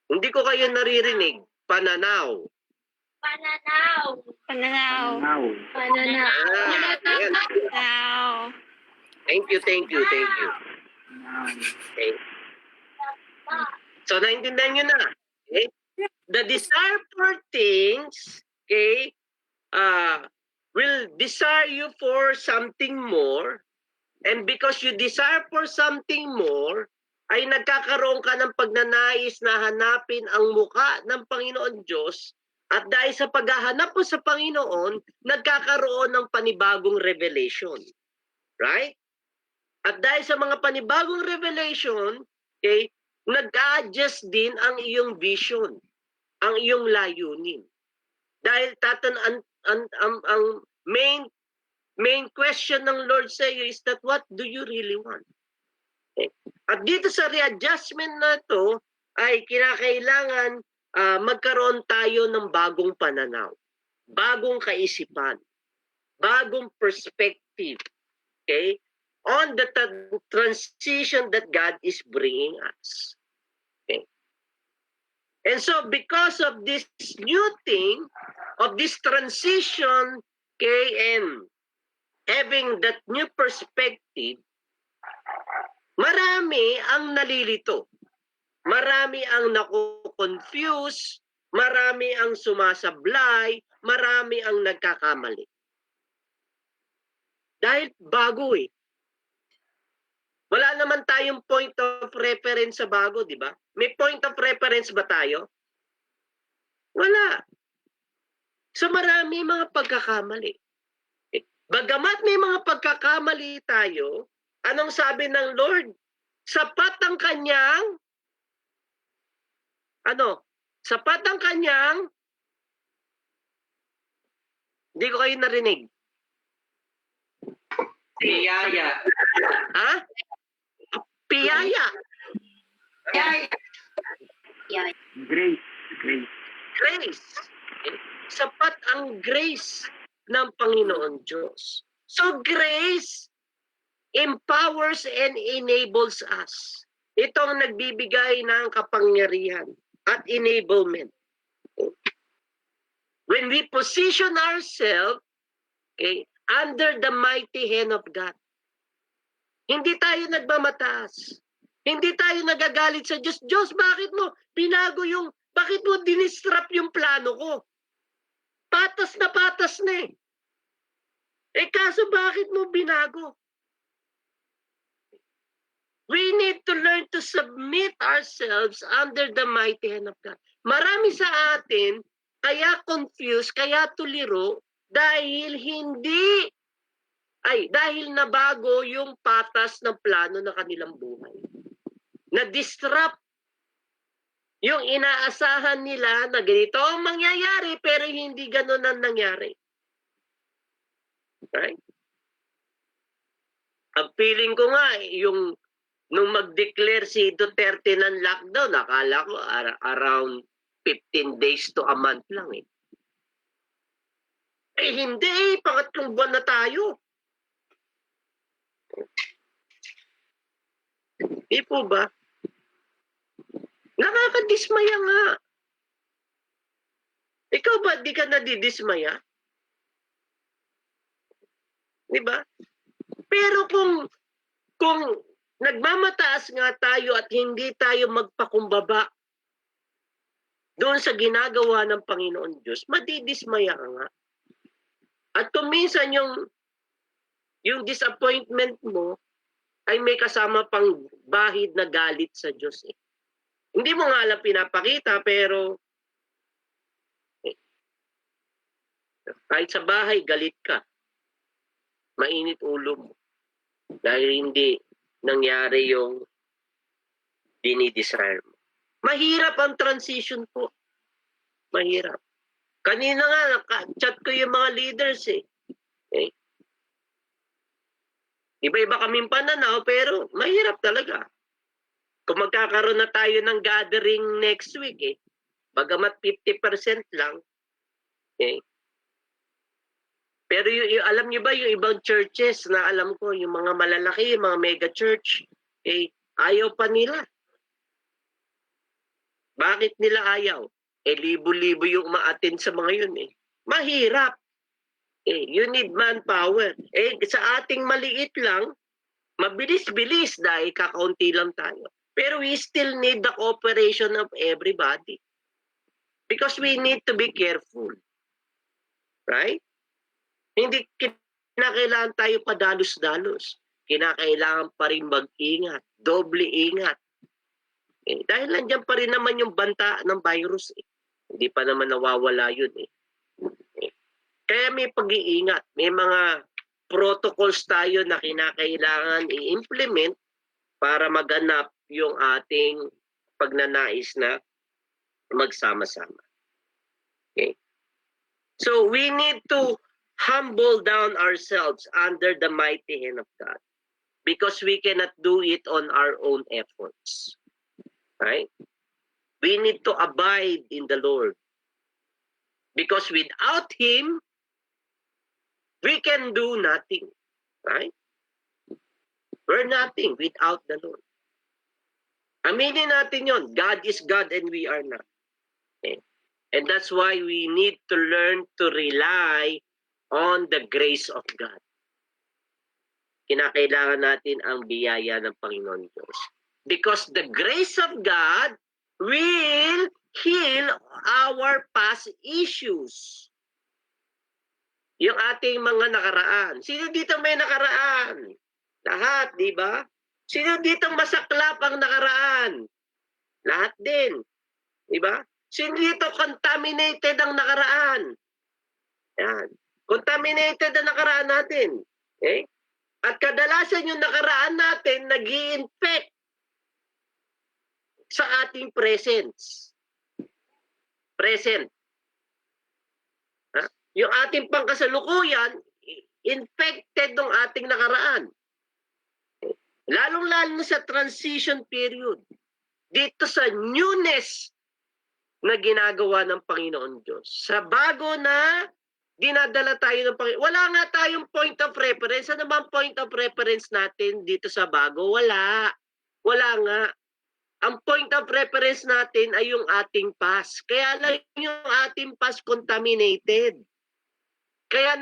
Speaker 7: Hindi ko kayo naririnig. Pananaw.
Speaker 1: Pananaw.
Speaker 5: Pananaw.
Speaker 1: Pananaw.
Speaker 7: Ayan.
Speaker 5: Pananaw.
Speaker 7: Thank you. Okay. So, naintindihan nyo na. Okay? The desire for things, okay, will desire you for something more, And because you desire for something more, ay nagkakaroon ka ng pagnanais na hanapin ang muka ng Panginoon Diyos. At dahil sa paghahanap mo sa Panginoon, nagkakaroon ng panibagong revelation. Right? At dahil sa mga panibagong revelation, okay, nag-a-adjust din ang iyong vision, ang iyong layunin. Dahil ang main question ng Lord sa iyo is that what do you really want? Okay. At dito sa readjustment na to ay kinakailangan magkaroon tayo ng bagong pananaw, bagong kaisipan, bagong perspective, okay, on the transition that God is bringing us. Okay. And so because of this new thing, of this transition, okay, and having that new perspective, marami ang nalilito. Marami ang naku-confuse, marami ang sumasablay, marami ang nagkakamali. Dahil bago eh. Wala naman tayong point of reference sa bago, di ba? May point of reference ba tayo? Wala. So marami mga pagkakamali. Bagamat may mga pagkakamali tayo, anong sabi ng Lord? Sapat ang kanyang sapat ang kanyang, hindi ko kayo narinig.
Speaker 2: Piyaya.
Speaker 7: Ha? Piyaya.
Speaker 2: Grace.
Speaker 7: Grace. Sapat ang grace ng Panginoon Diyos. So grace empowers and enables us. Ito ang nagbibigay ng kapangyarihan at enablement. When we position ourselves, okay, under the mighty hand of God, hindi tayo nagmamataas. Hindi tayo nagagalit sa Diyos. Diyos, bakit mo bakit mo dinistrap yung plano ko? Patas na eh. Kaso bakit mo binago? We need to learn to submit ourselves under the mighty hand of God. Marami sa atin, kaya confused, kaya tuliro, dahil nabago yung patas ng plano ng kanilang buhay. Na-disrupt yung inaasahan nila na ganito ang mangyayari, pero hindi ganun ang nangyari. Right? Ang feeling ko nga, nung mag-declare si Duterte ng lockdown, akala ko around 15 days to a month lang eh. Hindi, pangatlong buwan na tayo. Di po ba? Nakakadismaya nga. Ikaw ba, di ka nadidismaya? Di ba? Pero kung nagmamataas nga tayo at hindi tayo magpakumbaba doon sa ginagawa ng Panginoon Diyos, madidismaya ka nga. At kung minsan yung disappointment mo ay may kasama pang bahid na galit sa Diyos eh. Hindi mo nga lang pinapakita, pero kahit sa bahay, galit ka. Mainit ulo mo. Dahil hindi nangyari yung dinidesire mo. Mahirap ang transition po. Mahirap. Kanina nga, chat ko yung mga leaders eh. Iba-iba kaming pananaw, pero mahirap talaga. Kung magkakaroon na tayo ng gathering next week eh, bagamat 50% lang, eh. Pero alam niyo ba yung ibang churches na alam ko, yung mga malalaki, yung mga mega church, eh, ayaw pa nila. Bakit nila ayaw? Libo-libo yung ma-attend sa mga yun eh. Mahirap. You need manpower. Sa ating maliit lang, mabilis-bilis dahil kakaunti lang tayo. Pero we still need the cooperation of everybody. Because we need to be careful. Right? Hindi kinakailangan tayo padalos-dalos. kinakailangan pa rin mag-ingat, doble ingat. Dahil nandiyan pa rin naman yung banta ng virus. Hindi pa naman nawawala yun. Kaya may pag-iingat, may mga protocols tayo na kinakailangan i-implement para maganap yung ating pagnanais na magsama-sama. Okay? So we need to humble down ourselves under the mighty hand of God because we cannot do it on our own efforts. Right? We need to abide in the Lord because without Him, we can do nothing. Right? We're nothing without the Lord. Aminin natin yon. God is God and we are not. Okay? And that's why we need to learn to rely on the grace of God. Kinakailangan natin ang biyaya ng Panginoon Diyos. Because the grace of God will heal our past issues. Yung ating mga nakaraan. Sino dito may nakaraan? Lahat, di ba? Sino dito masaklap ang nakaraan? Lahat din. Di ba? Sino dito contaminated ang nakaraan? Yan. Contaminated ang nakaraan natin. Okay? At kadalasan yung nakaraan natin nag-i-infect sa ating presence. Present. Ha? Yung ating pangkasalukuyan, infected ng ating nakaraan. Lalong-lalo na sa transition period. Dito sa newness na ginagawa ng Panginoon Diyos. Sa bago na dinadala tayo ng Panginoon. Wala nga tayong point of reference. Ano bang point of reference natin dito sa bago? Wala. Wala nga. Ang point of reference natin ay yung ating past. Kaya lang yung ating past contaminated. Kaya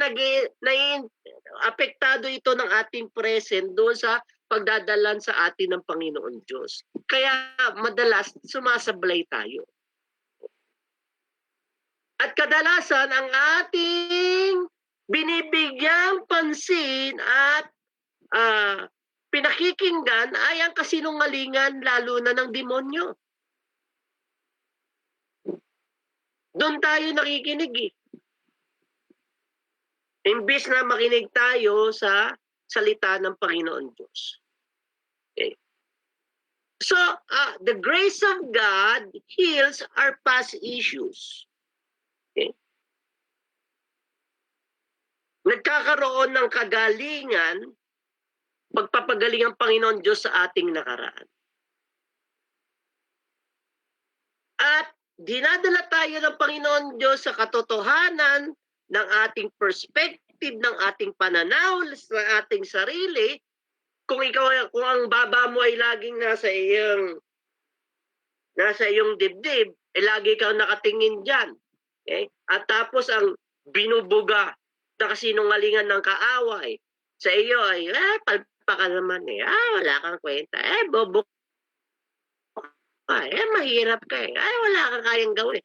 Speaker 7: apektado ito ng ating present doon sa pagdadalan sa atin ng Panginoon Diyos. Kaya madalas sumasablay tayo. At kadalasan ang ating binibigyang pansin at pinakikinggan ay ang kasinungalingan lalo na ng demonyo. Doon tayo nakikinig eh. Imbis na makinig tayo sa salita ng Panginoon Diyos. Okay. So, the grace of God heals our past issues. Okay. Nagkakaroon ng kagalingan, pagpapagaling ang Panginoon Diyos sa ating nakaraan. At dinadala tayo ng Panginoon Diyos sa katotohanan ng ating perspective, ng ating pananaw sa ating sarili. Kung ang baba mo ay laging nasa iyong dibdib, lagi kang nakatingin diyan. Okay? At tapos ang binubuga na kasinungalingan ng kaaway sa iyo ay, palpa ka naman eh. Wala kang kwenta. Bobo ka. Mahirap ka eh. Wala kang kayang gawin.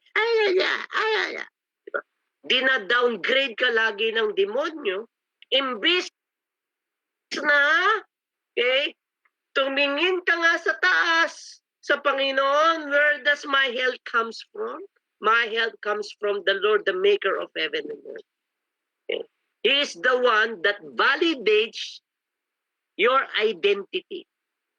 Speaker 7: Diba? Dina-downgrade ka lagi ng demonyo. Imbis na, okay, tumingin ka nga sa taas, sa Panginoon, where does my help comes from? My help comes from the Lord, the maker of heaven and earth. Okay. He is the one that validates your identity.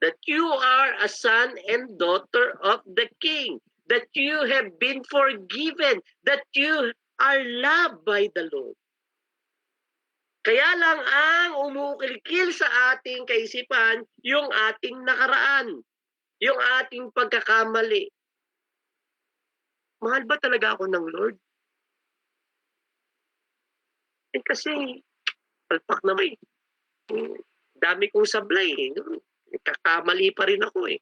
Speaker 7: That you are a son and daughter of the King. That you have been forgiven. That you are loved by the Lord. Kaya lang ang umukilkil sa ating kaisipan yung ating nakaraan. Yung ating pagkakamali. Mahal ba talaga ako ng Lord? Kasi, palpak naman eh. Dami kong sablay eh. Kakamali pa rin ako eh.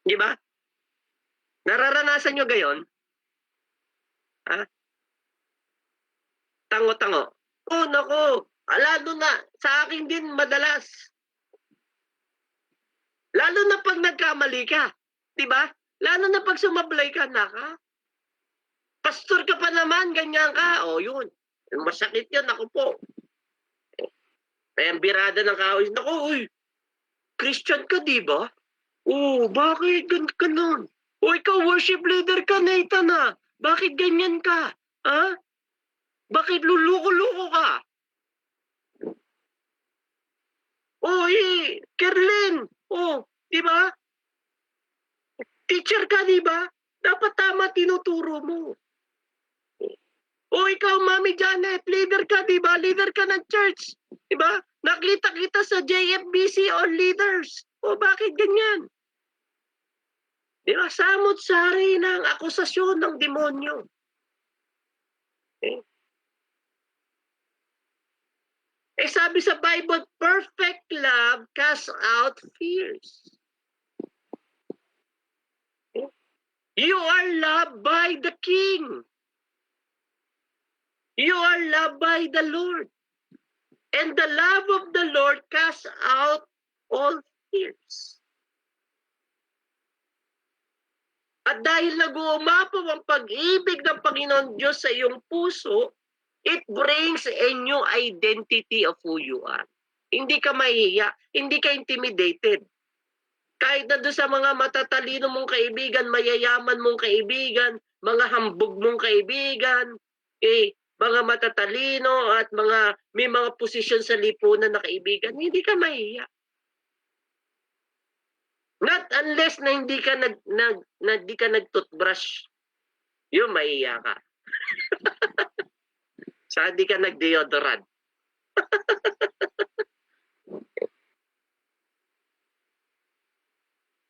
Speaker 7: Di ba? Nararanasan nyo gayon? Ha? Tango-tango. Oh, nako. Lalo na, sa akin din madalas. Lalo na pag nagkamali ka. Di ba? Lalo na pag sumablay ka, naka. Pastor ka pa naman, ganyan ka. O yun. Masakit yun, ako po. Kaya ang birada ng kaaway, naku, uy, Christian ka, di ba? Oo, bakit ganun ka nun? O ikaw, worship leader ka, Nathan, ah. Bakit ganyan ka? Ha? Bakit luluko-luko ka? O, Kerlin, di ba? Teacher ka, di ba? Dapat tama tinuturo mo. O ikaw, Mami Janet, leader ka, di ba? Leader ka ng church. Di ba? Nakita kita sa JFBC on leaders. O bakit ganyan? Di ba? Samot-sari ng akusasyon ng demonyo. Sabi sa Bible, perfect love casts out fears. You are loved by the King. You are loved by the Lord. And the love of the Lord casts out all fears. At dahil nag-uumapaw ang pag-ibig ng Panginoon Diyos sa iyong puso, it brings a new identity of who you are. Hindi ka mahihiya, hindi ka intimidated. Kahit na doon sa mga matatalino mong kaibigan, mayayaman mong kaibigan, mga hambog mong kaibigan, mga matatalino at may mga posisyon sa lipunan na kaibigan, hindi ka mahihiya. Not unless na hindi ka nag-toothbrush. Yung mahihiya ka. Sa hindi ka nag-deodorant.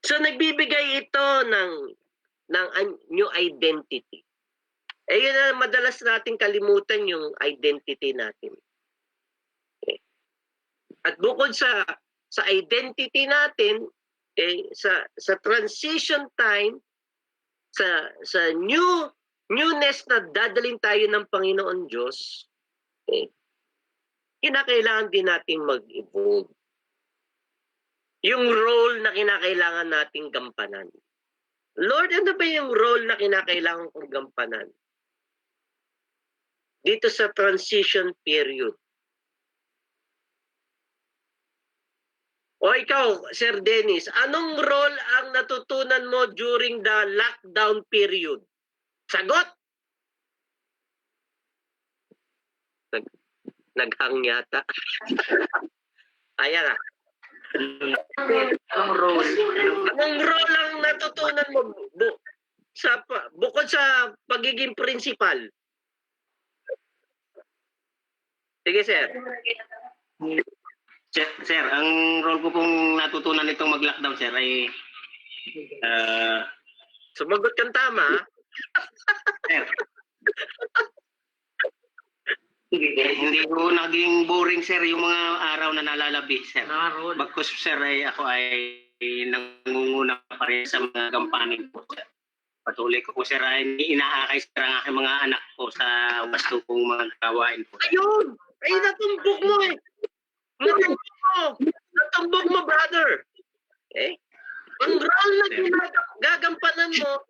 Speaker 7: So nagbibigay ito ng new identity. Yun na madalas nating kalimutan yung identity natin. At bukod sa identity natin, sa transition time, sa newness na dadalhin tayo ng Panginoon Diyos, kinakailangan din natin mag-evolve. Yung role na kinakailangan nating gampanan. Lord, ano ba yung role na kinakailangan kong gampanan? Dito sa transition period. O ikaw, Sir Dennis, anong role ang natutunan mo during the lockdown period? Sagot! Naghang yata. Ayan na. Anong role ang natutunan mo bukod sa pagiging principal? Sige, sir.
Speaker 2: Sir, ang role ko pong natutunan nitong mag-lockdown, sir, ay
Speaker 7: sumagot kang tama.
Speaker 2: Sir. Hindi ko naging boring, sir, yung mga araw na nalalabi, sir. Bagkus, sir, ako ay nangunguna pa rin sa mga gampanin po, sir. Patuloy ko po, sir, ay inaakay, sir, ang aking mga anak po sa wasto kong mga gawain po.
Speaker 7: Ayun! Ay, natumbok mo eh. Natumbok mo, brother. Ang role na gagampanan mo,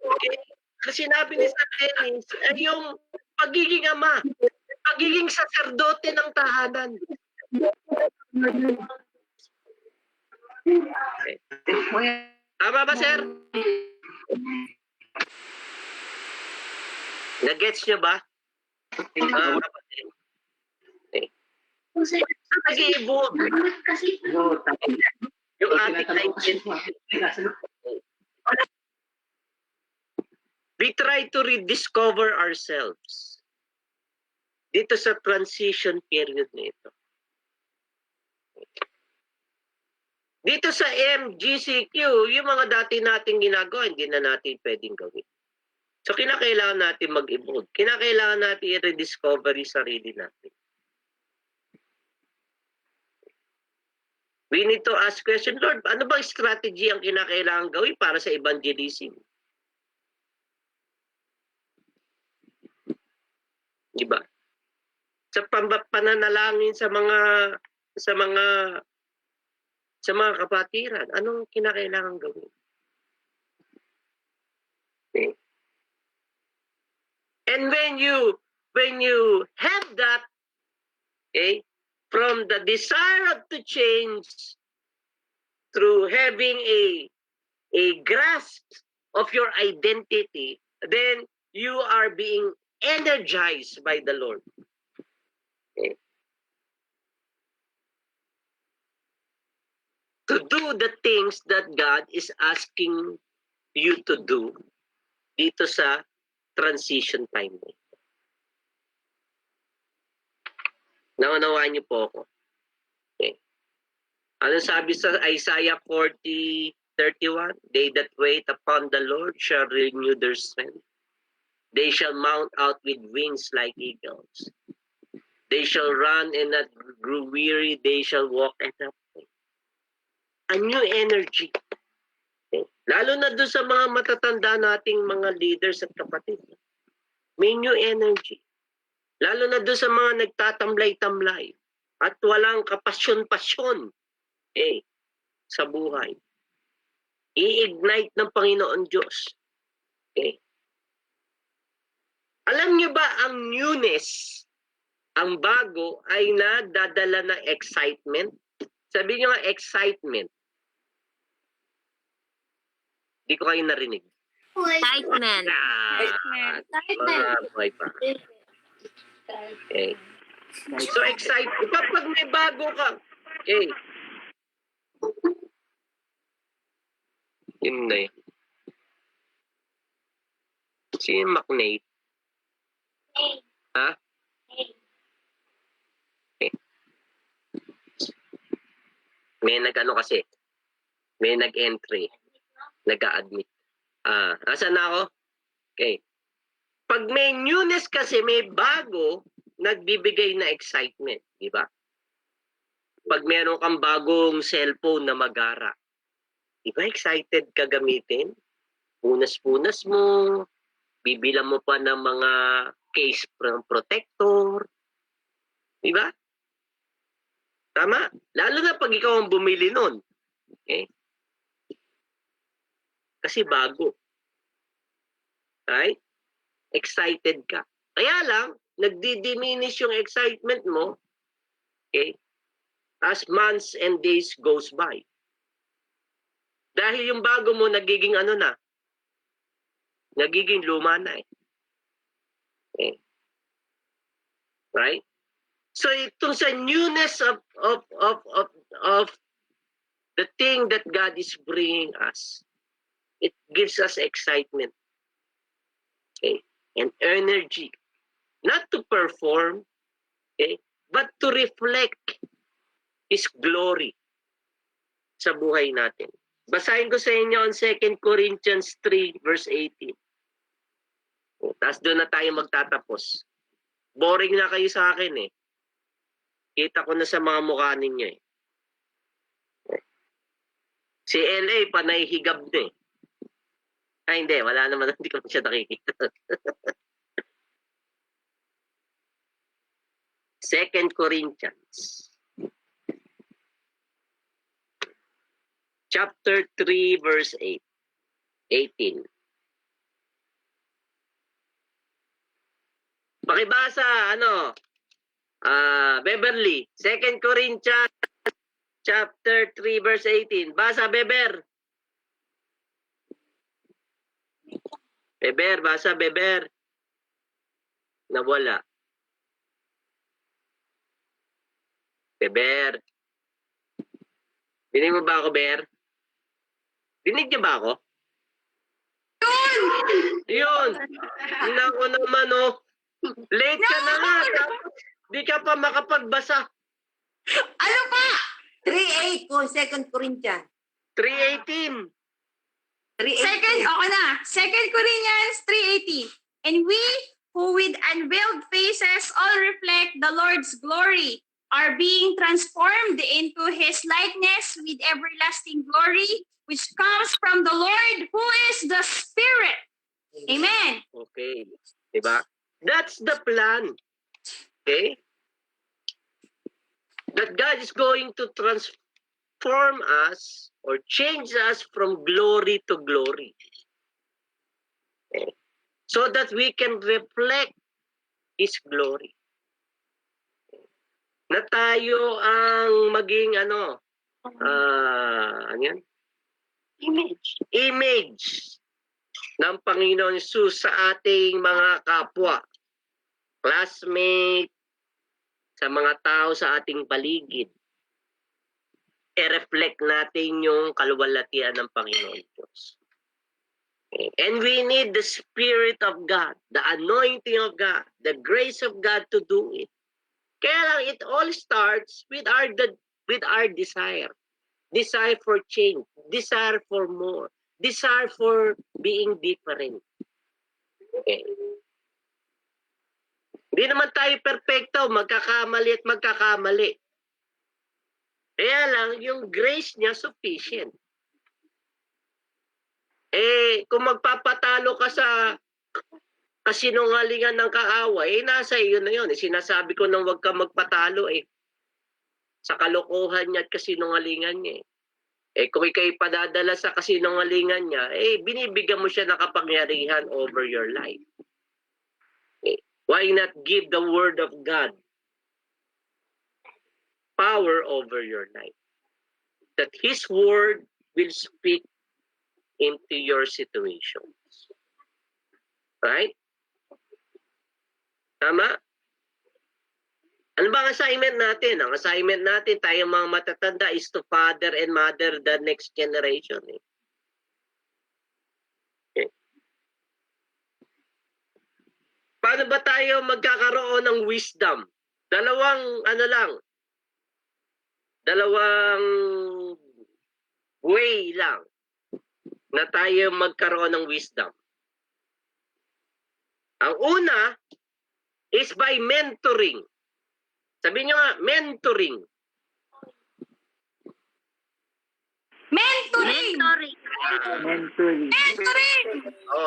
Speaker 7: na sinabi ni Sir Dennis, ay yung pagiging ama, pagiging saserdote ng tahanan. Tama ba, sir? Nag-gets nyo ba? Nag-i-evolve. Yung ating identity. We try to rediscover ourselves dito sa transition period na ito. Dito sa MGCQ, yung mga dati nating ginagawa, hindi na natin pwedeng gawin. So, kinakailangan natin mag-evolve. Kinakailangan natin i-rediscover yung sarili natin. We need to ask question, Lord, ano bang strategy ang kinakailangan gawin para sa evangelism? Diba? Sa pananalangin sa mga kapatiran, anong kinakailangan gawin? Okay. And when you have that, okay, from the desire to change through having a grasp of your identity, then you are being energized by the Lord. Okay. To do the things that God is asking you to do dito sa transition time. Naunawaan niyo po ako. Okay. Ano sabi sa Isaiah 40:31? They that wait upon the Lord shall renew their strength. They shall mount out with wings like eagles. They shall run and not grow weary. They shall walk and not faint. A new energy. Okay. Lalo na doon sa mga matatanda nating mga leaders at kapatid. May new energy. Lalo na doon sa mga nagtatamlay-tamlay at walang kapasyon-pasyon sa buhay. I-ignite ng Panginoon Diyos. Okay. Alam niyo ba ang newness, ang bago ay nadadala ng excitement? Sabi niyo nga excitement. Hindi ko kayo narinig.
Speaker 8: Excitement.
Speaker 7: Buhay pa. Okay. So excited. Kapag may bago ka, okay. Yun na yun. Si McNate. Ha? Okay. May nag-ano kasi. May nag-entry. Nag-a-admit. Asan na ako? Okay. Pag may newness kasi, may bago, nagbibigay na excitement. Di ba? Pag meron kang bagong cellphone na magara, di ba excited ka gamitin? Punas-punas mo, bibilang mo pa ng mga case protector. Di ba? Tama. Lalo na pag ikaw ang bumili nun. Okay? Kasi bago. Right? Excited ka. Kaya lang, nagdi-diminish yung excitement mo, okay, as months and days goes by. Dahil yung bago mo nagiging ano na, nagiging luma na eh. Okay. Right? So itong sa newness of the thing that God is bringing us, it gives us excitement. Okay? And energy. Not to perform, okay, but to reflect His glory sa buhay natin. Basahin ko sa inyo ang 2 Corinthians 3 verse 18. Tapos doon na tayo magtatapos. Boring na kayo sa akin eh. Kita ko na sa mga mukha ninyo eh. Si LA panay higab na eh. Ay hindi, wala naman, hindi ko siya nakikita. 2 Corinthians chapter 3 verse 18. Pakibasa, Beverly, 2 Corinthians chapter 3 verse 18. Basa, Beber. Beber, basa, Beber. Nawala. Beber. Dinig mo ba ako, Ber? Dinig niyo ba ako? Yun! Nako naman, oh. Late ka na nga. Di ka pa makapagbasa.
Speaker 9: Ano pa? 3:8 po, 2 Corinthians.
Speaker 7: 3:18.
Speaker 6: 2 Corinthians 3:18. And we who with unveiled faces all reflect the Lord's glory are being transformed into His likeness with everlasting glory, which comes from the Lord who is the Spirit. Amen.
Speaker 7: Okay. Diba? That's the plan. Okay? That God is going to transform us or change us from glory to glory. Okay? So that we can reflect His glory. na tayo ang maging ano yan? Image ng Panginoon Jesus sa ating mga kapwa, classmate, sa mga tao sa ating paligid. I-reflect natin yung kaluwalhatian ng Panginoon Diyos. Okay. And we need the Spirit of God, the anointing of God, the grace of God to do it. Kaya lang, it all starts with our desire. Desire for change, desire for more, desire for being different. Okay. Hindi naman tayo perfecto, magkakamali at magkakamali. Kaya lang, yung grace niya sufficient. Kung magpapatalo ka sa kasinungalingan ng kaaway, nasa iyo na yun. Sinasabi ko nang huwag ka magpatalo sa kalokohan niya at kasinungalingan niya. Kung ikaw'y padadala sa kasinungalingan niya, binibigyan mo siya ng kapangyarihan over your life. Why not give the word of God power over your life? That His word will speak into your situations. Right? Tama? Ano ba ang assignment natin? Ang assignment natin, tayong mga matatanda, is to father and mother the next generation. Okay. Paano ba tayo magkakaroon ng wisdom? Dalawang way lang na tayo magkaroon ng wisdom. Ang una is by mentoring. Sabihin nyo nga, mentoring.
Speaker 6: Mentoring!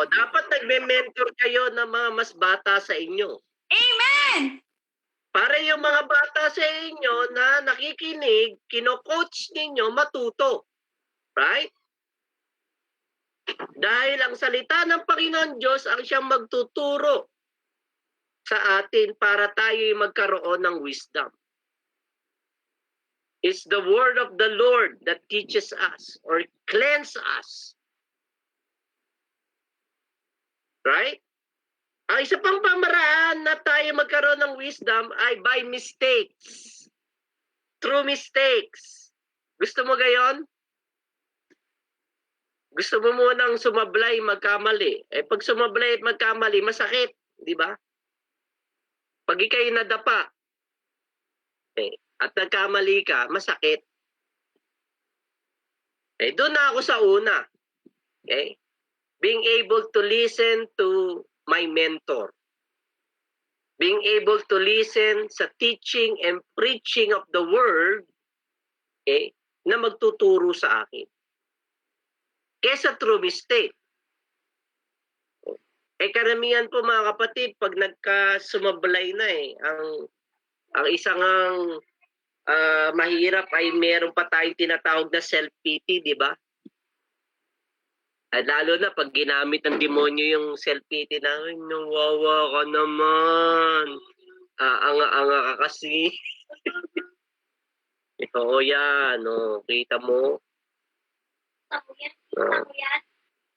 Speaker 7: Dapat nagme-mentor kayo ng mga mas bata sa inyo.
Speaker 6: Amen!
Speaker 7: Para yung mga bata sa inyo na nakikinig, kino-coach ninyo matuto. Right? Dahil ang salita ng Panginoon Diyos ang siyang magtuturo sa atin para tayo magkaroon ng wisdom. It's the word of the Lord that teaches us or cleanse us. Right? Ang isa pang pamaraan na tayo magkaroon ng wisdom ay by mistakes. Through mistakes. Gusto mo gayon? Gusto mo munang sumablay, magkamali. Pag sumablay at magkamali, masakit. Di ba? Pag ikaw'y nadapa, at nagkamali ka, masakit. Doon na ako sa una. Okay? Being able to listen to my mentor. Being able to listen sa teaching and preaching of the word, na magtuturo sa akin. Kesa through mistake. Karamihan po mga kapatid, pag nagkasumablay na ang isang mahirap ay meron pa tayong tinatawag na self-pity, di ba? At lalo na pag ginamit ng demonyo yung self-pity na, nawawa ka naman. Anga-anga ka kasi. Oo yan, kita mo.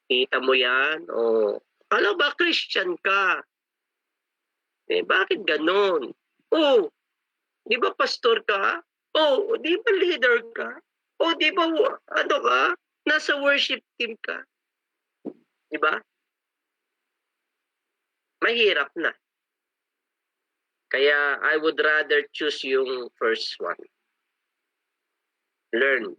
Speaker 7: Kita mo yan, Alam ba, Christian ka? Bakit ganon? Di ba pastor ka? Di ba leader ka? Di ba ka? Nasa worship team ka? Di ba? Mahirap na. Kaya I would rather choose yung first one. Learn.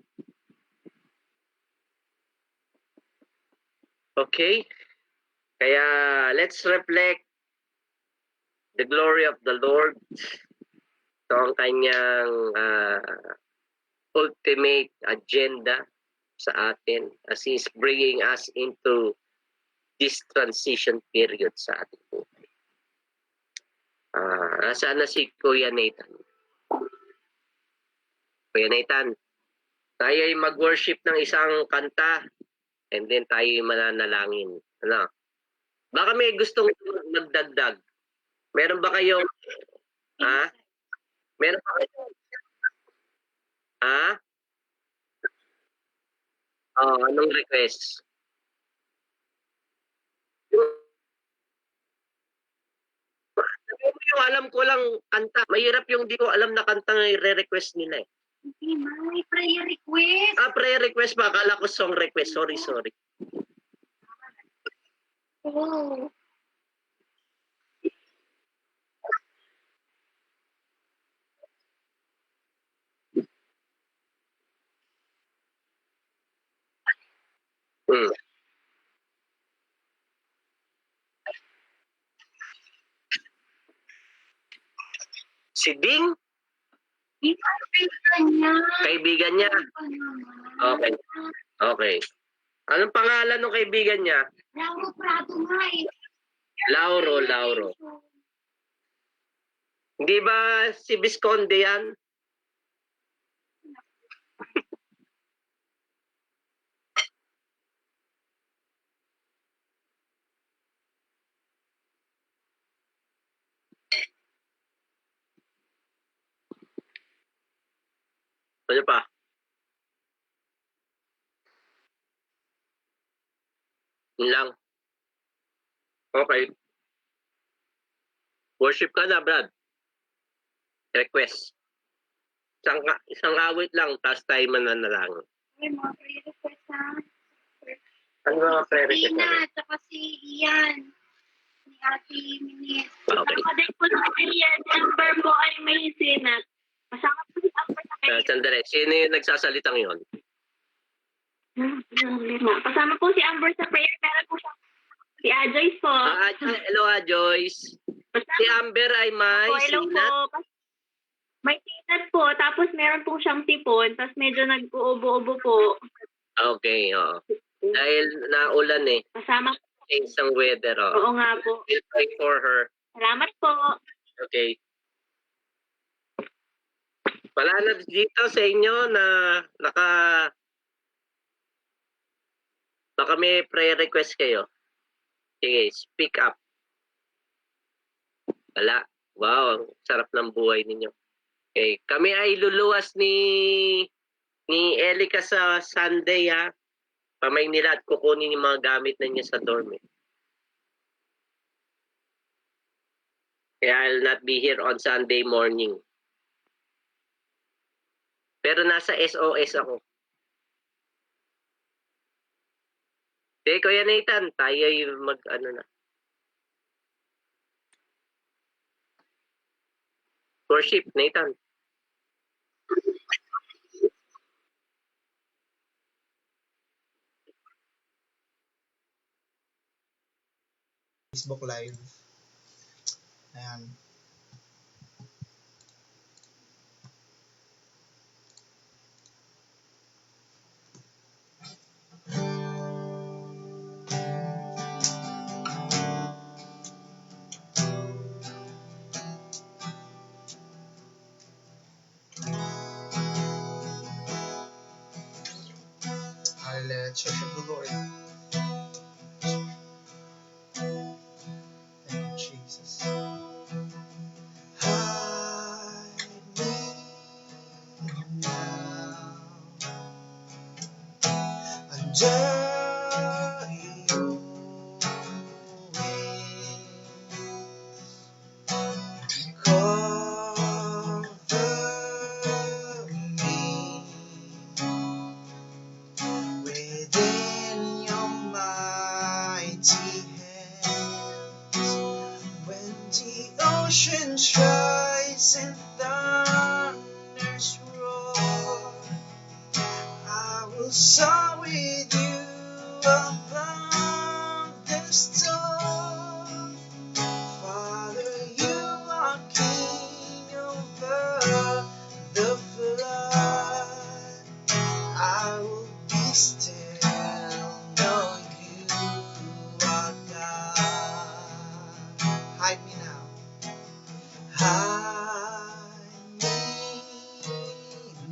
Speaker 7: Okay? Kaya let's reflect the glory of the Lord. Ito ang kanyang ultimate agenda sa atin as He's bringing us into this transition period sa ating buhay. Nasaan na si Kuya Nathan? Kuya Nathan, tayo ay mag-worship ng isang kanta and then tayo ay mananalangin. Ano? Baka may gustong magdagdag. Meron ba kayo? Meron pa kayo? Ha? Oh, anong request? Sabi mo yung alam ko lang kanta. Mahirap yung di ko alam na kanta na i-request nila eh.
Speaker 6: Hindi, may prayer request.
Speaker 7: Ah, prayer request ba? Akala ko song request. Sorry.
Speaker 6: Oh.
Speaker 7: Hmm. Si Ding? Kaibigan niya. Okay. Anong pangalan ng kaibigan niya?
Speaker 6: Lauro Prado nga eh.
Speaker 7: Lauro. Hindi ba si Visconde yan? Ano pa? Yun lang. Okay. Worship ka na, Brad. Request. Isang awit lang, tapos tayo mananalangin.
Speaker 6: May mga prayer request ha.
Speaker 7: Ano mga prayer request?
Speaker 6: Tina, tsaka si Ian. Ni Ate Minis.
Speaker 7: Okay.
Speaker 1: Ako din po sa Ian, number mo ay may sinat. Masama po si Amber sa kanya.
Speaker 7: Sandali, sino yung nagsasalitang yun?
Speaker 1: Kasama po si Amber sa prayer. Meron po siya. Si Joyce po.
Speaker 7: Hello, Joyce. Si Amber ay may
Speaker 1: hello
Speaker 7: sinat.
Speaker 1: po. May sinat po. Tapos meron po siyang tipon. Tapos medyo nag-uubo-ubo po.
Speaker 7: Okay, oo. Dahil naulan eh.
Speaker 1: Kasama po.
Speaker 7: Change ng weather,
Speaker 1: Oo nga po.
Speaker 7: We'll pray for her.
Speaker 1: Salamat po.
Speaker 7: Okay. Wala na dito sa inyo na baka may prayer request kayo. Sige, speak up. Wala. Wow, ang sarap ng buhay ninyo. Okay, kami ay luluwas ni Elika sa Sunday ha. Pamay nila at kukunin yung mga gamit na niya sa dorm eh. Kaya I'll not be here on Sunday morning. Pero nasa SOS ako. Okay, Kuya Nathan, tayo yung na. Worship, Nathan.
Speaker 4: Facebook Live. Ayan. Let's worship the Lord. Thank you, Jesus. Hide me now under your wings. Cover me within your mighty hands. When the ocean tries and thunders roar, I will soar with you above the storm. Father, you are king over the flood. I will be still, know you are God. Hide me now. Hide me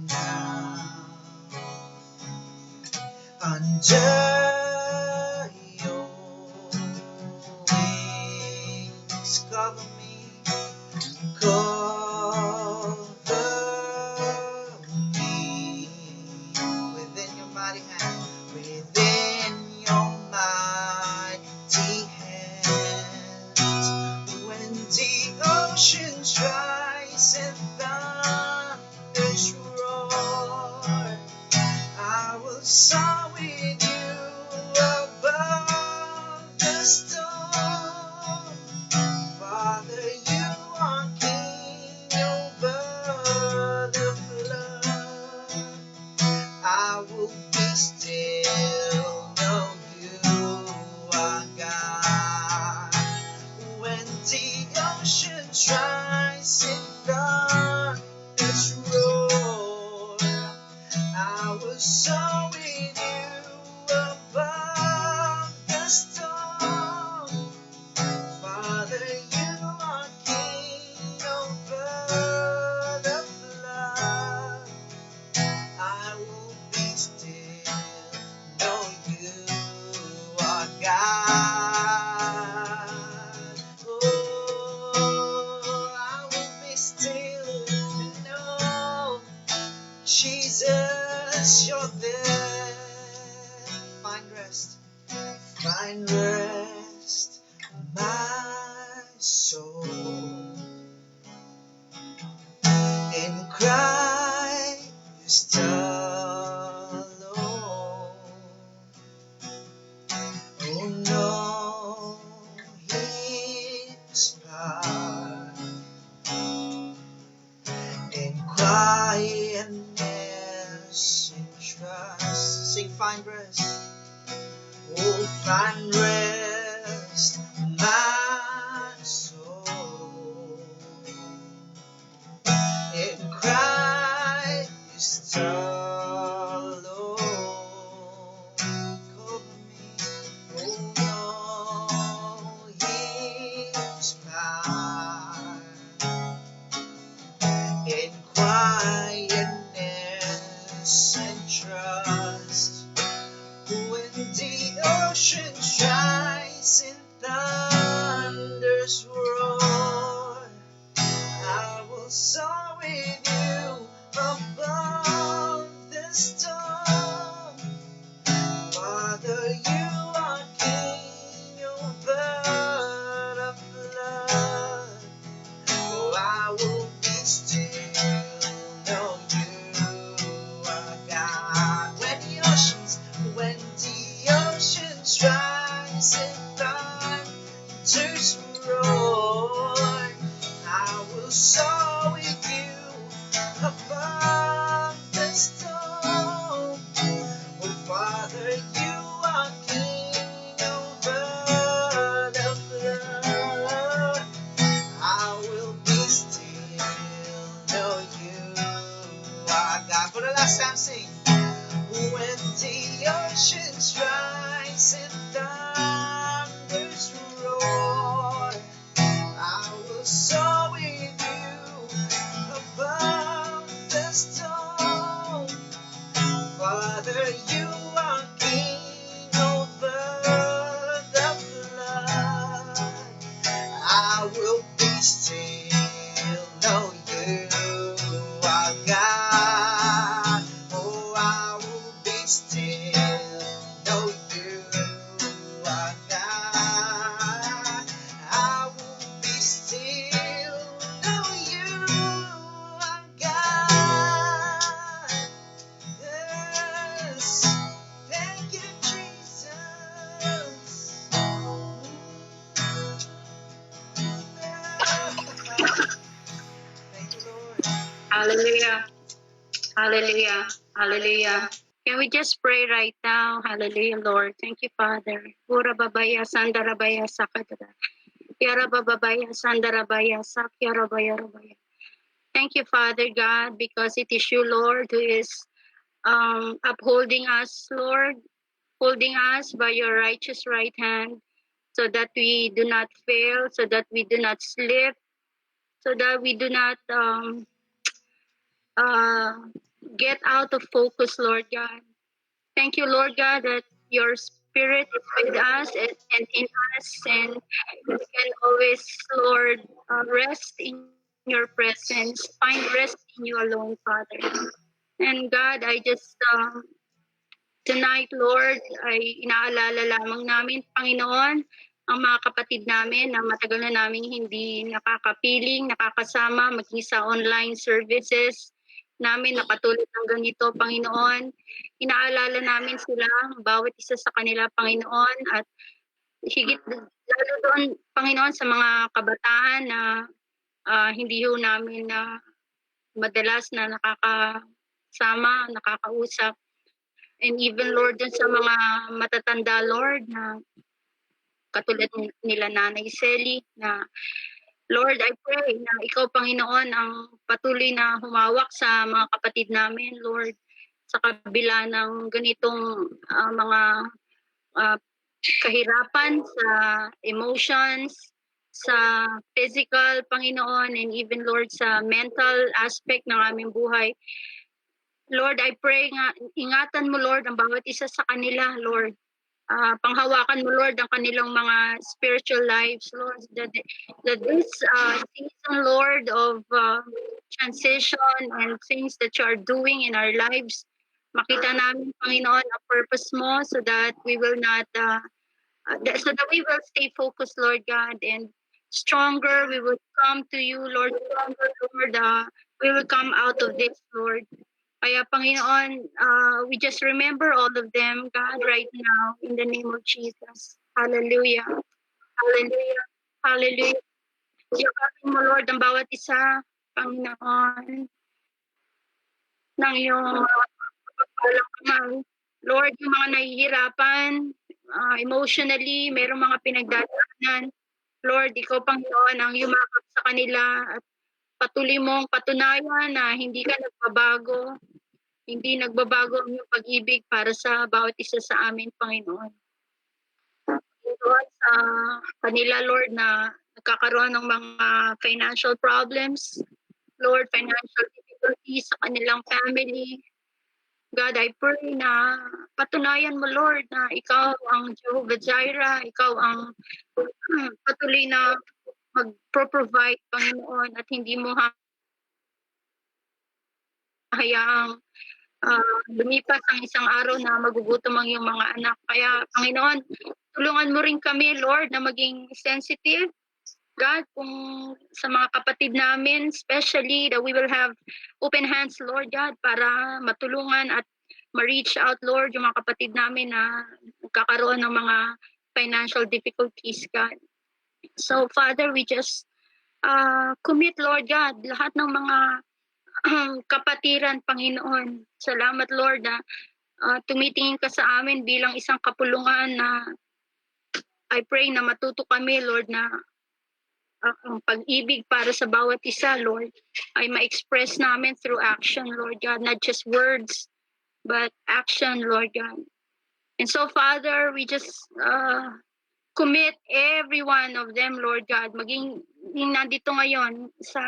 Speaker 4: now under your wings. Cover me, cover find rest, my soul, in Christ alone. Oh no, His power in quietness, in trust. Sing, find rest. Oh, find rest, my soul, in Christ alone. Cover me, oh no, His power in quietness and trust. When the ocean tries and thunders roar, I will soar with you above the storm. Father, you are King over the flood. Oh, I will be still, know you are God. When the oceans rise and thunders roar, I will soar with you above the storm. Oh, Father, you are King over the flood. I will be still, know you are God. For the last time, sing. When the oceans rise and thunders roar, I will soar with you above the storm. Father, you are King over the flood. I will be still, know you are God. Oh, I will be still, know you are God. I will be still, know you are God. Yes, thank you, Jesus. Thank you, Lord.
Speaker 1: Hallelujah. Hallelujah. Hallelujah. Can we just pray right now? Hallelujah, Lord. Thank you, Father. Ura babaya sandarabaya sakadara. Yara babaya sandarabaya sakyarabaya rabaya. Thank you, Father God, because it is you, Lord, who is upholding us, Lord, holding us by your righteous right hand, so that we do not fail, so that we do not slip, so that we do not uh, get out of focus, Lord God. Thank you, Lord God, that your spirit is with us and in us, and we can always, Lord, rest in your presence, find rest in you alone, Father. And God, I just, tonight, Lord, ay inaalala lamang namin, Panginoon, ang mga kapatid namin na matagal na namin hindi nakakapiling, nakakasama, maging sa online services namin na katulad ng ganito, Panginoon. Inaalala namin sila, bawat isa sa kanila, Panginoon, at higit lalo doon, Panginoon, sa mga kabataan na hindi ho namin na madalas na nakakasama, nakakausap. And even, Lord, dun sa mga matatanda, Lord, na katulad nila Nanay Selly, na Lord, I pray na ikaw, Panginoon, ang patuloy na humawak sa mga kapatid namin, Lord, sa kabila ng ganitong mga kahirapan sa emotions, sa physical, Panginoon, and even, Lord, sa mental aspect ng aming buhay. Lord, I pray nga, ingatan mo, Lord, ang bawat isa sa kanila, Lord. Panghawakan mo, Lord, ang kanilang mga spiritual lives, Lord. That this season, Lord, of transition and things that you are doing in our lives, makita namin, Panginoon, ang purpose mo so that we will not so that we will stay focused, Lord God, and stronger. We will come to you, Lord, stronger, Lord. We will come out of this, Lord. Kaya, Panginoon, we just remember all of them, God, right now, in the name of Jesus. Hallelujah. Hallelujah. Hallelujah. Yakapin mo, Lord, ang bawat isa, Panginoon, ng iyong pagpalang kamay. Lord, yung mga nahihirapan, emotionally, mayroong mga pinagdadaanan. Lord, ikaw, Panginoon, ang yumakap sa kanila at patuloy mong patunayan na hindi ka nagbabago. Hindi nagbabago ang iyong pag-ibig para sa bawat isa sa amin, Panginoon. Panginoon, sa kanila, Lord, na nagkakaroon ng mga financial problems, Lord, financial difficulties sa kanilang family. God, I pray na patunayan mo, Lord, na ikaw ang Jehovah Jireh, ikaw ang patuloy na mag-provide, Panginoon, at hindi mo hayaang lumipas ang isang araw na magugutom ang iyong mga anak. Kaya, Panginoon, tulungan mo rin kami, Lord, na maging sensitive. God, kung sa mga kapatid namin, especially that we will have open hands, Lord God, para matulungan at ma-reach out, Lord, yung mga kapatid namin na nagkakaroon ng mga financial difficulties, God. So, Father, we just commit, Lord God, lahat ng mga kapatiran, Panginoon. Salamat, Lord, na tumitingin ka sa amin bilang isang kapulungan na I pray na matuto kami, Lord, na ang pag-ibig para sa bawat isa, Lord, ay ma-express namin through action, Lord God, not just words, but action, Lord God. And so, Father, we just commit every one of them, Lord God, maging nandito ngayon sa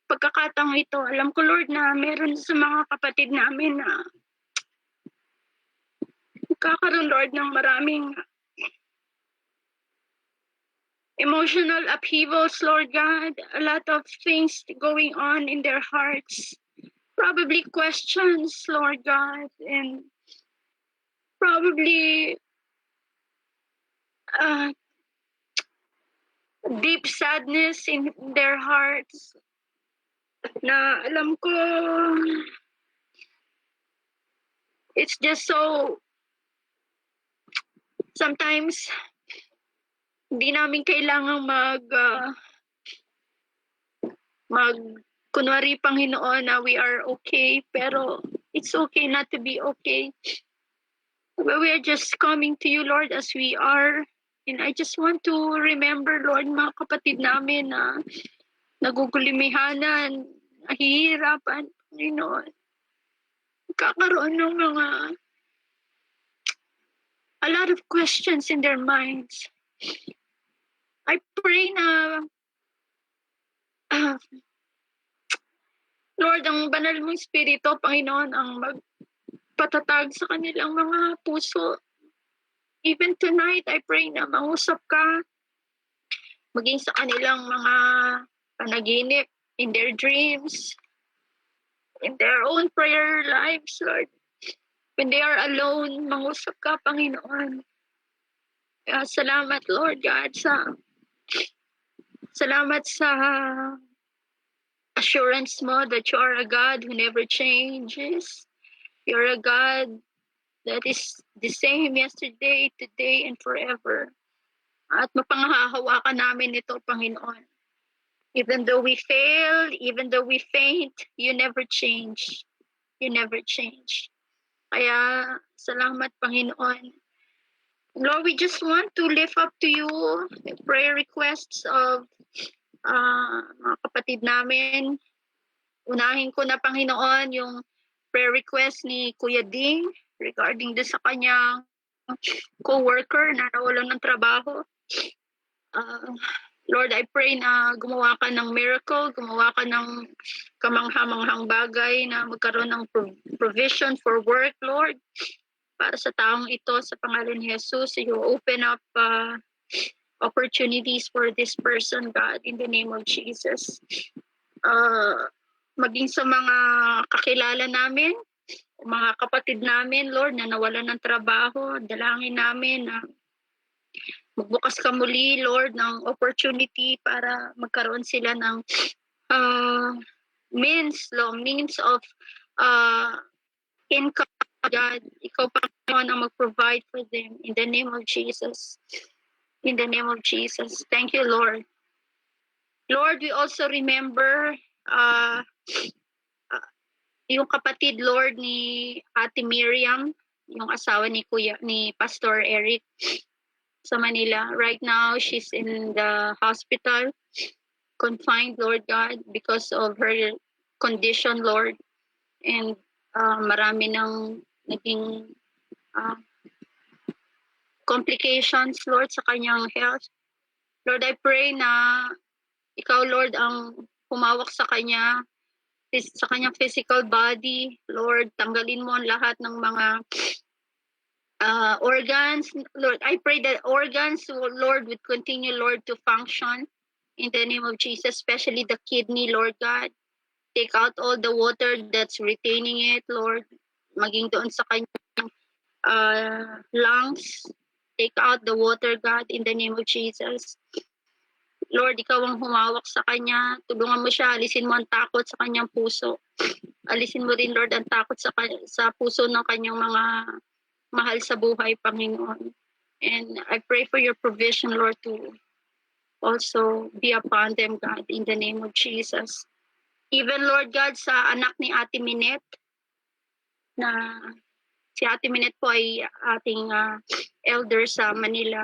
Speaker 1: pagkakataong ito. Alam ko, Lord, na meron sa mga kapatid namin na kakaroon, Lord, ng maraming emotional upheavals, Lord God, a lot of things going on in their hearts, probably questions, Lord God, and probably deep sadness in their hearts na alam ko it's just so sometimes hindi namin kailangang kunwari, Panginoon, na we are okay, pero it's okay not to be okay. But we are just coming to you, Lord, as we are. And I just want to remember, Lord, mga kapatid namin na nagugulimihanan, nahihirapan, Panginoon. Kakaroon ng a lot of questions in their minds. I pray na Lord, ang banal mong Espiritu, Panginoon, ang magpatatag sa kanilang mga puso. Even tonight, I pray na mangusap ka, maging sa kanilang mga panaginip, in their dreams, in their own prayer lives, Lord. When they are alone, mangusap ka, Panginoon. Salamat, Lord God, salamat sa assurance mo that you are a God who never changes. You're a God that is the same yesterday, today, and forever. At mapanghahawakan namin ito, Panginoon. Even though we fail, even though we faint, you never change. You never change. Kaya, salamat, Panginoon. Lord, we just want to lift up to you the prayer requests of mga kapatid namin. Unahin ko na, Panginoon, yung prayer request ni Kuya Ding regarding sa kanyang co-worker na nawalan ng trabaho. Lord, I pray na gumawa ka ng miracle, gumawa ka ng kamangha-manghang bagay na magkaroon ng provision for work, Lord. Para sa taong ito, sa pangalan ni Jesus, you open up opportunities for this person, God, in the name of Jesus. Maging sa mga kakilala namin, mga kapatid namin, Lord, na nawalan ng trabaho. Dalangin namin na magbukas ka muli, Lord, ng opportunity para magkaroon sila ng means of income, God. Ikaw pa ang mag-provide for them in the name of Jesus. In the name of Jesus. Thank you, Lord. Lord, we also remember yung kapatid, Lord, ni Ate Miriam, yung asawa ni Pastor Eric sa Manila. Right now, she's in the hospital, confined, Lord God, because of her condition, Lord. And marami ng naging complications, Lord, sa kanyang health. Lord, I pray na ikaw, Lord, ang humawak sa kanyang physical body. Lord, tanggalin mo ang lahat ng mga organs. Lord, I pray that organs, Lord, would continue, Lord, to function in the name of Jesus, especially the kidney, Lord God. Take out all the water that's retaining it, Lord. Maging doon sa kanyang lungs. Take out the water, God, in the name of Jesus. Lord, ikaw ang humawak sa kanya. Tulungan mo siya. Alisin mo ang takot sa kanyang puso. Alisin mo rin, Lord, ang takot sa puso ng kanyang mga mahal sa buhay, Panginoon. And I pray for your provision, Lord, to also be upon them, God, in the name of Jesus. Even, Lord God, sa anak ni Ate Minette, na si Ate Minette po ay ating elder sa Manila.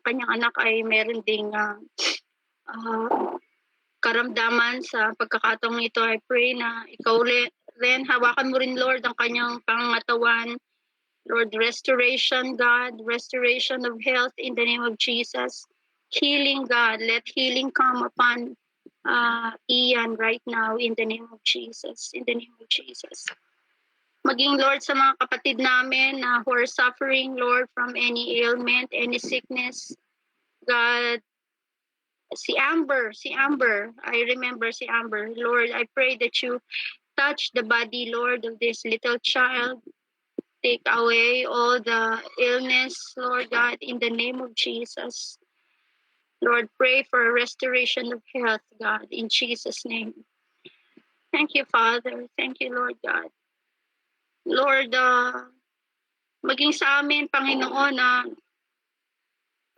Speaker 1: Kanyang anak ay meron ding karamdaman sa pagkakataong ito. I pray na ikaw rin, hawakan mo rin, Lord, ang kanyang pangangatawan. Lord, restoration, God, restoration of health in the name of Jesus. Healing, God, let healing come upon Ian right now in the name of Jesus. In the name of Jesus. Maging, Lord, sa mga kapatid namin who are suffering, Lord, from any ailment, any sickness. God, si Amber, I remember si Amber. Lord, I pray that you touch the body, Lord, of this little child. Take away all the illness, Lord God, in the name of Jesus. Lord, pray for a restoration of health, God, in Jesus' name. Thank you, Father. Thank you, Lord God. Lord, maging sa amin, Panginoon,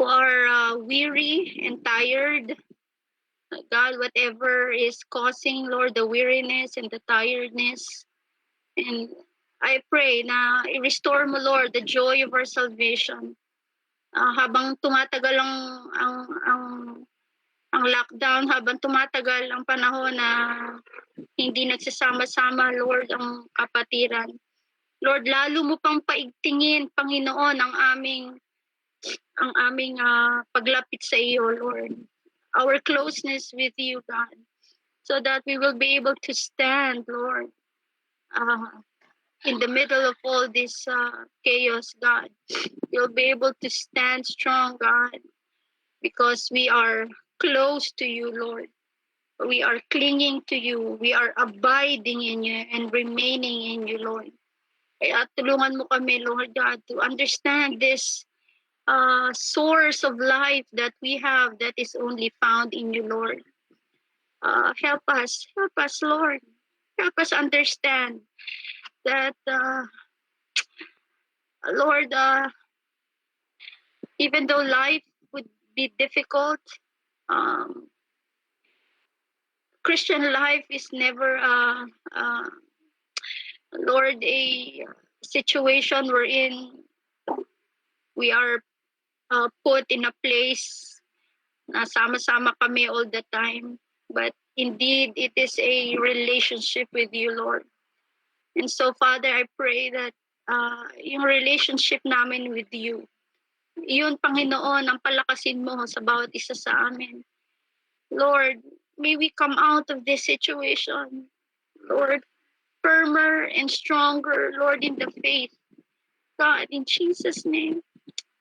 Speaker 1: who are weary and tired, God, whatever is causing, Lord, the weariness and the tiredness, and I pray na i-restore mo, Lord, the joy of our salvation. Habang tumatagal ang lockdown, habang tumatagal ang panahon na hindi nagsasama-sama, Lord, ang kapatiran. Lord, lalo mo pang paigtingin, Panginoon, ang aming paglapit sa iyo, Lord. Our closeness with you, God, so that we will be able to stand, Lord, in the middle of all this chaos, God. We'll be able to stand strong, God, because we are close to you, Lord. We are clinging to you. We are abiding in you and remaining in you, Lord. Kaya tulungan mo kami, Lord God, to understand this source of life that we have that is only found in you, Lord. Help us, Lord. Help us understand that, Lord, even though life would be difficult, Christian life is never, Lord, a situation wherein we are put in a place na sama-sama kami all the time. But indeed, it is a relationship with you, Lord. And so, Father, I pray that yung relationship namin with you, yun, Panginoon, ang palakasin mo sa bawat isa sa amin. Lord, may we come out of this situation, Lord, firmer and stronger, Lord, in the faith. God, in Jesus' name,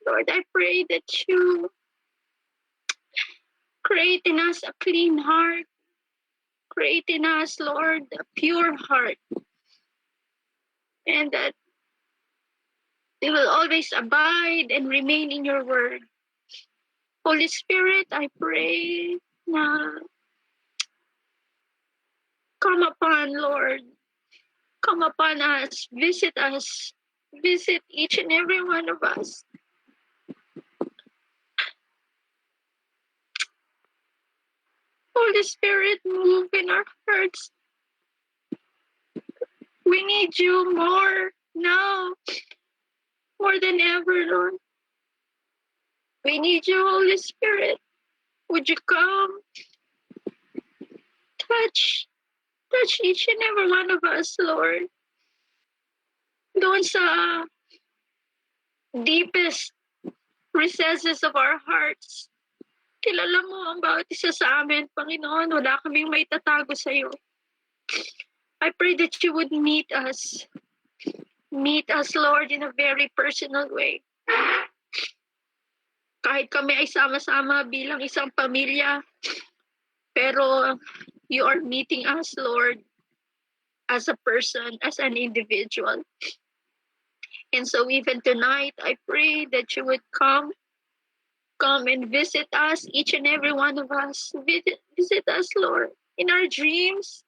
Speaker 1: Lord, I pray that you create in us a clean heart. Create in us, Lord, a pure heart. and that they will always abide and remain in your word. Holy Spirit, I pray na come upon, Lord. Come upon us. Visit us. Visit each and every one of us. Holy Spirit, move in our hearts. We need you more now, more than ever, Lord. We need you, Holy Spirit. Would you come, touch each and every one of us, Lord. Doon sa deepest recesses of our hearts. Kilala mo ang bawat isa sa amin, Panginoon. Wala kaming may tatago sa iyo. I pray that you would meet us. Meet us, Lord, in a very personal way. Kahit kami ay sama-sama bilang isang pamilya, pero you are meeting us, Lord, as a person, as an individual. And so even tonight, I pray that you would come and visit us, each and every one of us. Visit us, Lord, in our dreams,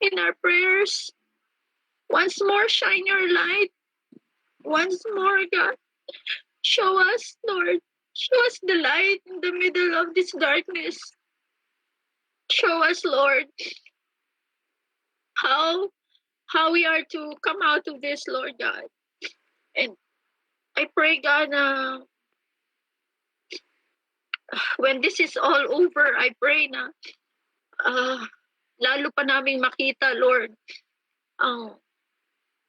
Speaker 1: in our prayers. Once more, shine your light. Once more, God, show us, Lord. Show us the light in the middle of this darkness. Show us, Lord, how we are to come out of this, Lord God. And I pray, God, when this is all over, I pray na lalo pa naming makita, Lord, ang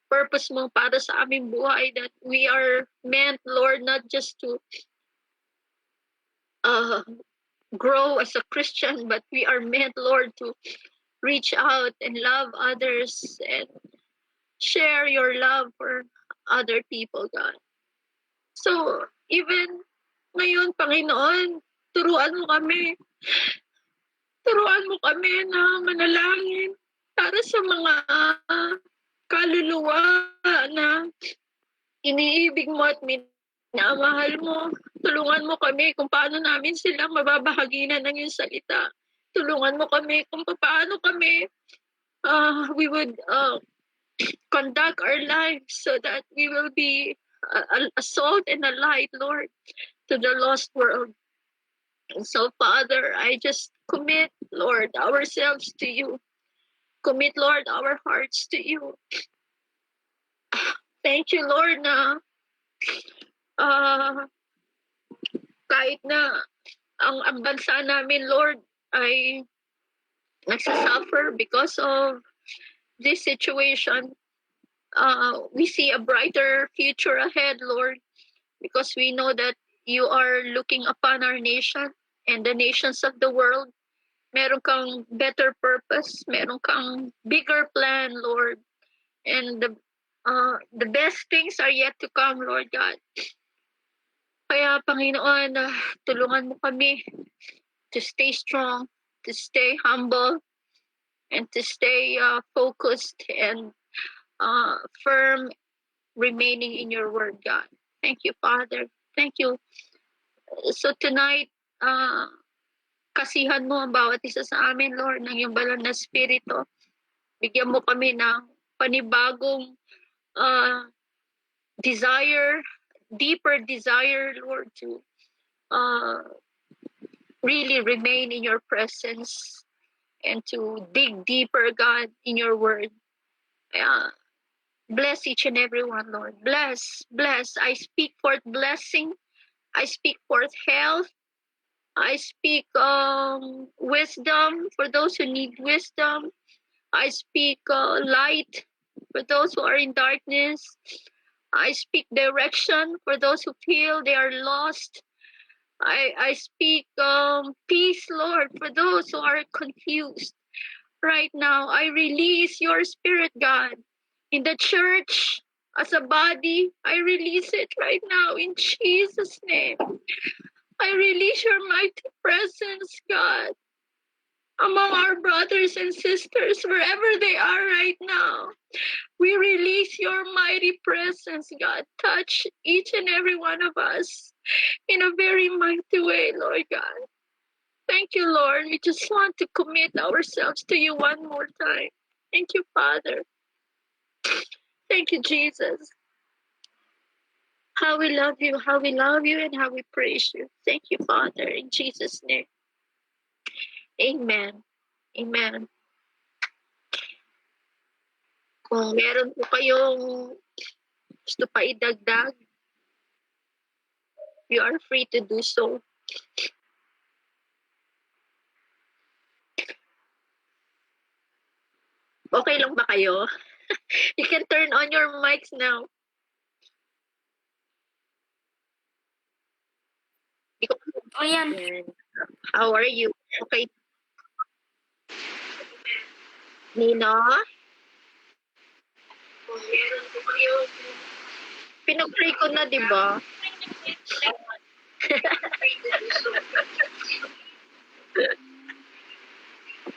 Speaker 1: purpose mo para sa aming buhay, that we are meant, Lord, not just to grow as a Christian, but we are meant, Lord, to reach out and love others and share your love for other people, God. So, even ngayon, Panginoon, turuan mo kami na manalangin para sa mga kaluluwa na iniibig mo at minamahal mo. Tulungan mo kami kung paano namin sila mababahaginan ng iyong salita. Tulungan mo kami kung paano kami we would conduct our lives so that we will be a salt and a light, Lord, to the lost world. And so, Father, I just commit, Lord, ourselves to you. Commit, Lord, our hearts to you. Thank you, Lord, na kahit na ang bansa namin, Lord, ay nagsasuffer because of this situation. We see a brighter future ahead, Lord, because we know that you are looking upon our nation and the nations of the world. Meron kang better purpose. Meron kang bigger plan, Lord. And the best things are yet to come, Lord God. Kaya, Panginoon, tulungan mo kami to stay strong, to stay humble, and to stay focused and firm, remaining in your word, God. Thank you, Father. Thank you. So tonight, kasihan mo ang bawat isa sa amin, Lord, ng iyong banal na spirito. Bigyan mo kami ng panibagong desire, deeper desire, Lord, to really remain in your presence and to dig deeper, God, in your word. Bless each and every one, Lord. Bless. I speak forth blessing. I speak forth health. I speak wisdom for those who need wisdom. I speak light for those who are in darkness. I speak direction for those who feel they are lost. I speak peace, Lord, for those who are confused. Right now, I release your spirit, God, in the church as a body. I release it right now in Jesus' name. I release your mighty presence, God. among our brothers and sisters, wherever they are right now. We release your mighty presence, God. Touch each and every one of us in a very mighty way, Lord God. Thank you, Lord. We just want to commit ourselves to you one more time. Thank you, Father. Thank you, Jesus. How we love you, and how we praise you. Thank you, Father, in Jesus' name. Amen. Amen. Kung meron po kayong gusto pa idagdag, you are free to do so. Okay lang ba kayo? You can turn on your mics now.
Speaker 8: O yan.
Speaker 1: How are you? Okay. Nino? Pinag-pray ko na, di ba?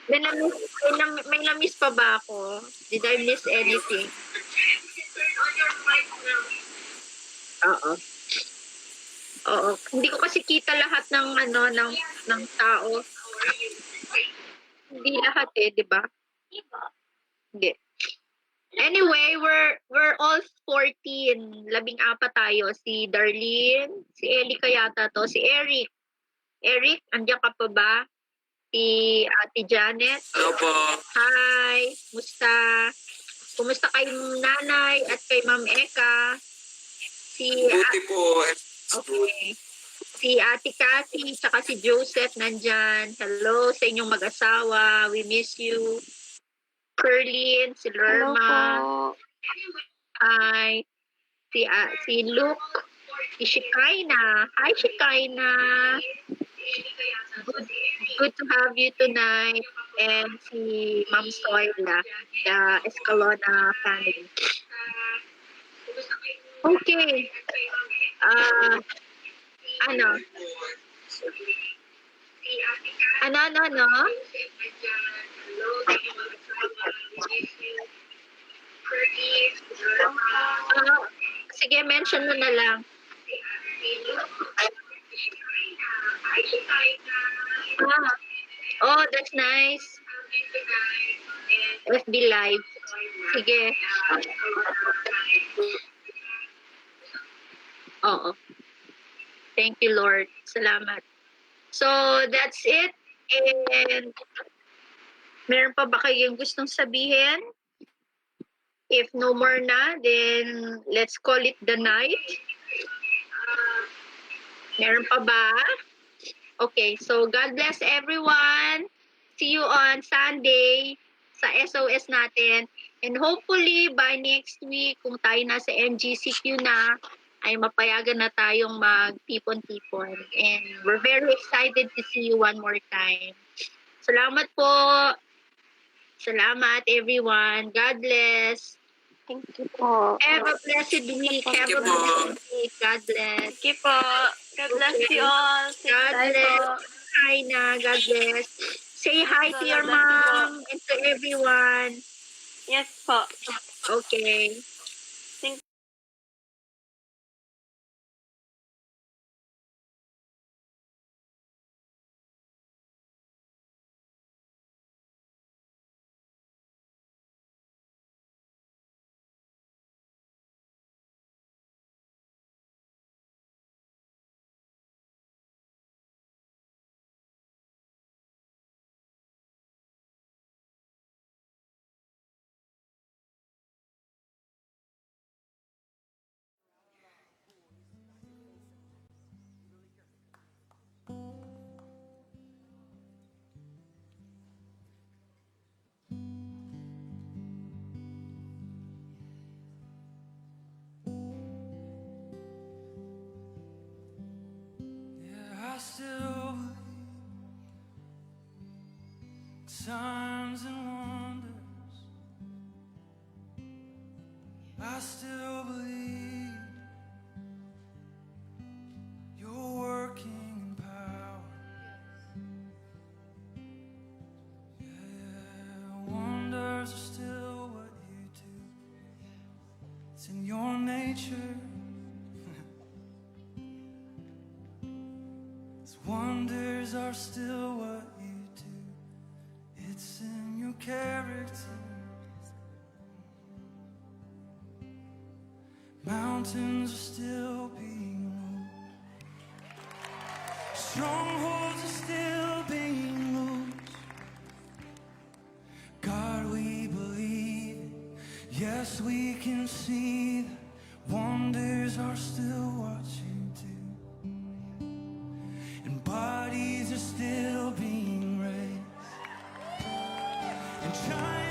Speaker 1: May na-miss pa ba ako? Did I miss anything? Oo. Oo. Hindi ko kasi kita lahat ng ng tao. Hindi lahat di ba? Hindi. Anyway, we're all 14. 14 tayo. Si Darlene, si Ellie kayata to, si Eric. Eric, andiyan ka pa ba? Si Ate Janet.
Speaker 10: Hello po.
Speaker 1: Hi, musta? Kumusta kay nanay at kay Ma'am Eka?
Speaker 10: Buti po.
Speaker 1: Okay. Si Ate Cathy, saka si Joseph nandyan. Hello sa inyong mag-asawa. We miss you. Perlin, si Lerma. Hi. Si Luke. Si Shikaina. Hi, Shikaina. Good to have you tonight. And si Ma'am Soyla, the Escalona family. Okay. Ano? Sige, mention mo na lang. Oh, that's nice. FB Live. Sige. Oo. Thank you, Lord. Salamat. So, that's it. And meron pa ba kayong gustong sabihin? If no more na, then let's call it the night. Meron pa ba? Okay, so God bless everyone. See you on Sunday sa SOS natin. And hopefully by next week, kung tayo nasa MGCQ na, ay mapayagan na tayong mag-tipon-tipon. And we're very excited to see you one more time. Salamat po. Salamat everyone. God bless.
Speaker 5: Thank you po.
Speaker 1: Have a blessed week. Have a blessed week. God bless.
Speaker 5: Thank you po. God bless you all.
Speaker 1: God bless. Hi na. God bless. Say hi to your mom and to everyone.
Speaker 5: Yes po.
Speaker 1: Okay.
Speaker 11: I still believe signs and wonders. I still believe you're working in power. Wonders are still what you do. It's in your character. Mountains are still being moved. Strongholds are still being loosed. God, we believe it. Yes, we can see that wonders are still what you do. And bodies are still being raised. And giants